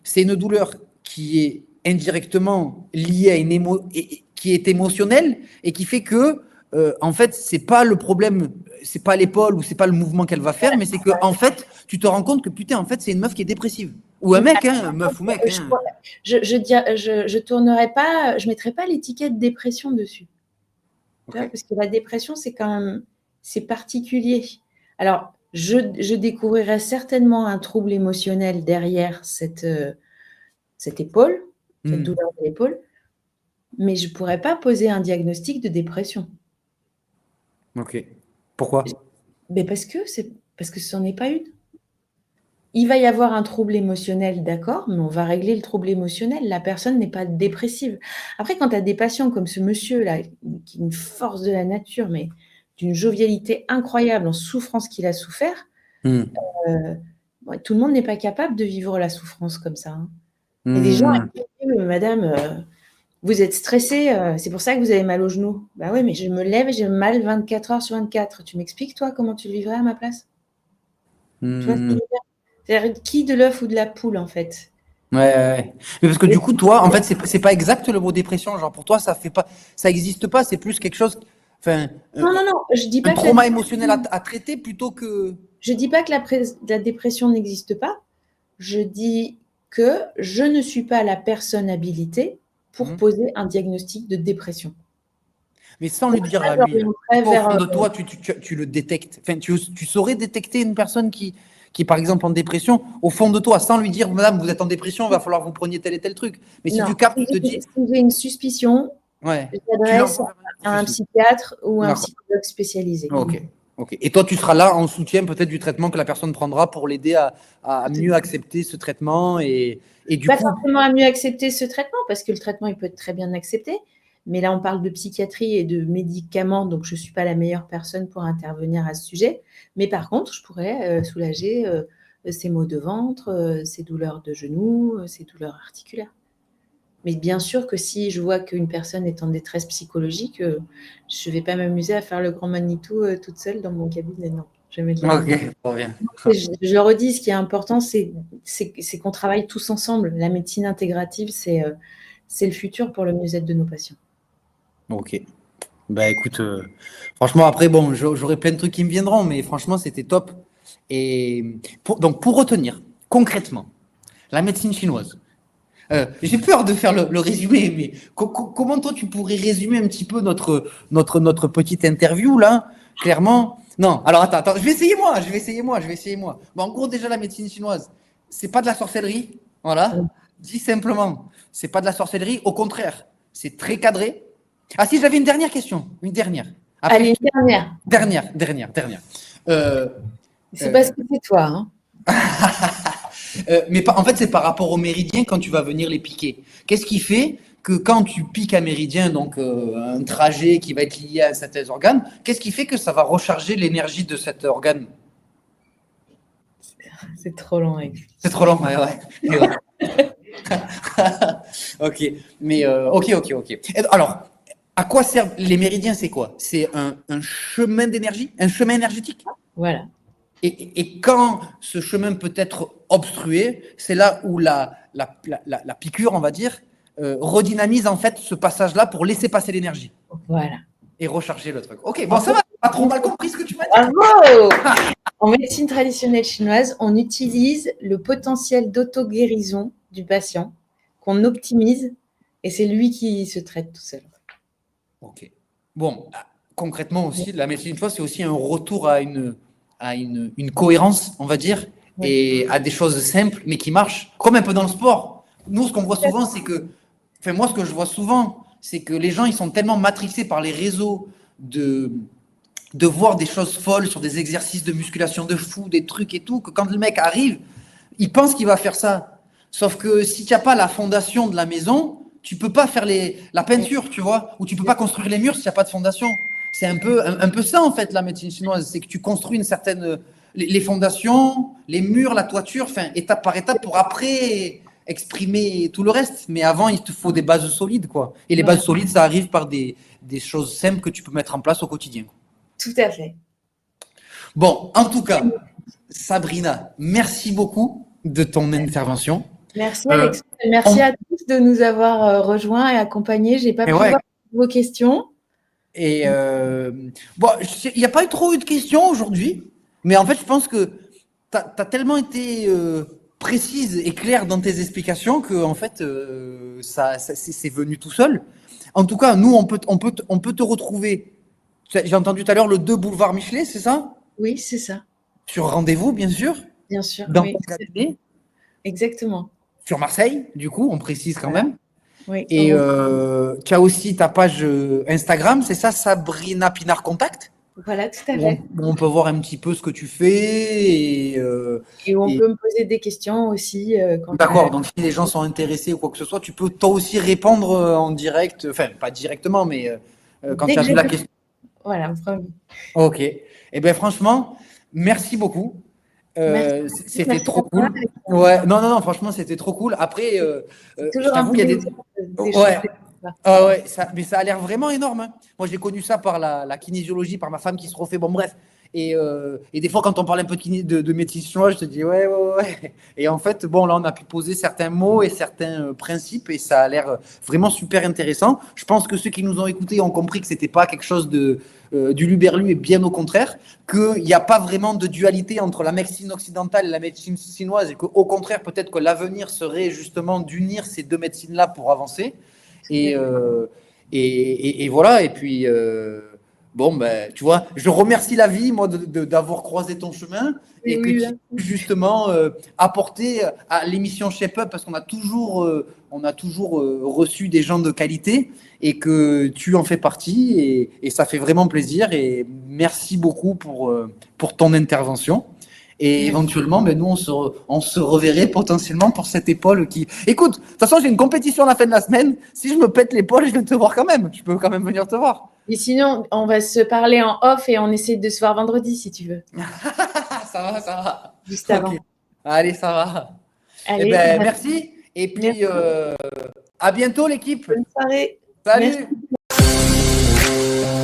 c'est une douleur qui est indirectement liée à qui est émotionnelle et qui fait que en fait c'est pas le problème, c'est pas l'épaule ou c'est pas le mouvement qu'elle va faire, mais c'est que en fait tu te rends compte que putain en fait c'est une meuf qui est dépressive ou un mec, meuf ou mec. Je tournerai pas, je mettrai pas l'étiquette dépression dessus. Okay. Parce que la dépression, c'est quand même, c'est particulier. Alors, je découvrirai certainement un trouble émotionnel derrière cette épaule, cette douleur de l'épaule, mais je ne pourrais pas poser un diagnostic de dépression. Ok. Pourquoi? Mais parce que ce n'en est pas une. il va y avoir un trouble émotionnel, d'accord, mais on va régler le trouble émotionnel. La personne n'est pas dépressive. Après, quand tu as des patients comme ce monsieur-là, qui est une force de la nature, mais d'une jovialité incroyable, en souffrance qu'il a souffert, tout le monde n'est pas capable de vivre la souffrance comme ça. Hein. Il y a des gens qui disent, madame, vous êtes stressée, c'est pour ça que vous avez mal au genou. Bah oui, mais je me lève et j'ai mal 24 heures sur 24. Tu m'expliques, toi, comment tu le vivrais à ma place? Tu vois ce que je veux dire? C'est-à-dire, qui de l'œuf ou de la poule, en fait? Ouais. Mais parce que du coup, toi, en fait, c'est pas exact le mot dépression. Genre, pour toi, ça existe pas. C'est plus quelque chose, enfin, Non, je dis un pas que trauma émotionnel à traiter plutôt que. je dis pas que la dépression n'existe pas. Je dis que je ne suis pas la personne habilitée pour poser un diagnostic de dépression. Mais sans lui dire à lui, au fond de toi, tu le détectes. Enfin, tu saurais détecter une personne qui est par exemple en dépression, au fond de toi, sans lui dire, madame, vous êtes en dépression, il va falloir que vous preniez tel et tel truc. Mais si tu captes, tu te dis. Si j'ai une suspicion, je m'adresse à un psychiatre ou un psychologue spécialisé. Ok. Et toi, tu seras là en soutien peut-être du traitement que la personne prendra pour l'aider à mieux accepter ce traitement et du Pas coup. forcément à mieux accepter ce traitement, parce que le traitement, il peut être très bien accepté. Mais là, on parle de psychiatrie et de médicaments, donc je ne suis pas la meilleure personne pour intervenir à ce sujet. Mais par contre, je pourrais soulager ses maux de ventre, ses douleurs de genoux, ses douleurs articulaires. Mais bien sûr que si je vois qu'une personne est en détresse psychologique, je ne vais pas m'amuser à faire le grand Manitou toute seule dans mon cabinet. Non, je vais mettre Ok, trop bien. Je le redis, ce qui est important, c'est qu'on travaille tous ensemble. La médecine intégrative, c'est le futur pour le mieux-être de nos patients. Ok. Bah écoute, franchement, après, bon, j'aurais plein de trucs qui me viendront, mais franchement, c'était top. Et donc, pour retenir, concrètement, la médecine chinoise. J'ai peur de faire le résumé, mais comment toi, tu pourrais résumer un petit peu notre petite interview, là, clairement? Non, alors attends, je vais essayer moi. Bon, en gros, déjà, la médecine chinoise, c'est pas de la sorcellerie, voilà. Dit simplement, c'est pas de la sorcellerie, au contraire, c'est très cadré. Ah si, j'avais une dernière question. Une dernière. Après, allez, une dernière. C'est parce que c'est toi. Hein. Mais en fait, c'est par rapport aux méridiens quand tu vas venir les piquer. Qu'est-ce qui fait que quand tu piques un méridien, donc un trajet qui va être lié à cet organe, qu'est-ce qui fait que ça va recharger l'énergie de cet organe? C'est trop long. C'est trop long, ouais. Ok, mais ok. Alors, à quoi servent les méridiens? C'est quoi? C'est un chemin d'énergie, un chemin énergétique. Voilà. Et quand ce chemin peut être obstrué, c'est là où la piqûre, on va dire, redynamise en fait ce passage-là pour laisser passer l'énergie. Voilà. Et recharger le truc. Ok, bon, ça va, pas trop mal compris ce que tu m'as dit. Bravo. En médecine traditionnelle chinoise, on utilise le potentiel d'auto-guérison du patient qu'on optimise et c'est lui qui se traite tout seul. Ok. Bon, concrètement aussi, la médecine chinoise, c'est aussi un retour à une cohérence, on va dire, et à des choses simples, mais qui marchent, comme un peu dans le sport. Nous, ce qu'on voit souvent, c'est que, enfin, moi, ce que je vois souvent, c'est que les gens, ils sont tellement matrixés par les réseaux de voir des choses folles sur des exercices de musculation de fou, des trucs et tout, que quand le mec arrive, il pense qu'il va faire ça. Sauf que si tu n'as pas la fondation de la maison, tu peux pas faire la peinture, tu vois, ou tu peux pas construire les murs s'il n'y a pas de fondation. C'est un peu ça, en fait, la médecine chinoise. C'est que tu construis une certaine. Les fondations, les murs, la toiture, enfin, étape par étape pour après exprimer tout le reste. Mais avant, il te faut des bases solides, quoi. Et les bases solides, ça arrive par des choses simples que tu peux mettre en place au quotidien. Tout à fait. Bon, en tout cas, Sabrina, merci beaucoup de ton intervention. Merci Alex. Merci à tous de nous avoir rejoints et accompagnés. J'ai pas pu voir vos questions. Et bon, il n'y a pas trop eu de questions aujourd'hui, mais en fait, je pense que tu as tellement été précise et claire dans tes explications que en fait, c'est venu tout seul. En tout cas, nous, on peut te retrouver. J'ai entendu tout à l'heure le 2 boulevard Michelet, c'est ça? Oui, c'est ça. Sur rendez-vous, bien sûr. Bien sûr. Dans ton cabinet. Exactement. Sur Marseille, du coup, on précise quand même. Oui. Et tu as aussi ta page Instagram, c'est ça, Sabrina Pinard Contact? Voilà, tout à fait. On peut voir un petit peu ce que tu fais. Et on peut me poser des questions aussi. D'accord, donc si les gens sont intéressés ou quoi que ce soit, tu peux toi aussi répondre en direct, enfin pas directement, mais quand tu as vu la question. Voilà, vraiment. Ok. Eh bien franchement, merci beaucoup. C'était trop cool. Ouais, non, franchement, c'était trop cool. Après, je t'avoue qu'il y a des. Ouais. Ah ouais, mais ça a l'air vraiment énorme. Hein. Moi, j'ai connu ça par la kinésiologie, par ma femme qui se refait. Bon, bref. Et des fois, quand on parle un peu de médecine chinoise, je te dis ouais. Et en fait, bon, là, on a pu poser certains mots et certains principes et ça a l'air vraiment super intéressant. Je pense que ceux qui nous ont écoutés ont compris que c'était pas quelque chose du luberlu et bien au contraire, qu'il n'y a pas vraiment de dualité entre la médecine occidentale et la médecine chinoise et qu'au contraire, peut-être que l'avenir serait justement d'unir ces deux médecines-là pour avancer. Et voilà, et puis bon, ben, tu vois, je remercie la vie, moi, d'avoir croisé ton chemin et que tu justement apporté à l'émission Shape Up parce qu'on a toujours, reçu des gens de qualité et que tu en fais partie et ça fait vraiment plaisir et merci beaucoup pour ton intervention. Et éventuellement, ben, nous, on se reverrait potentiellement pour cette épaule qui. Écoute, de toute façon, j'ai une compétition à la fin de la semaine. Si je me pète l'épaule, je vais te voir quand même. Je peux quand même venir te voir. Et sinon, on va se parler en off et on essaie de se voir vendredi si tu veux. Ça va. Juste avant. Okay. Allez, ça va. Allez, eh ben, merci. Et puis, à bientôt, l'équipe. Bonne soirée. Salut. Merci.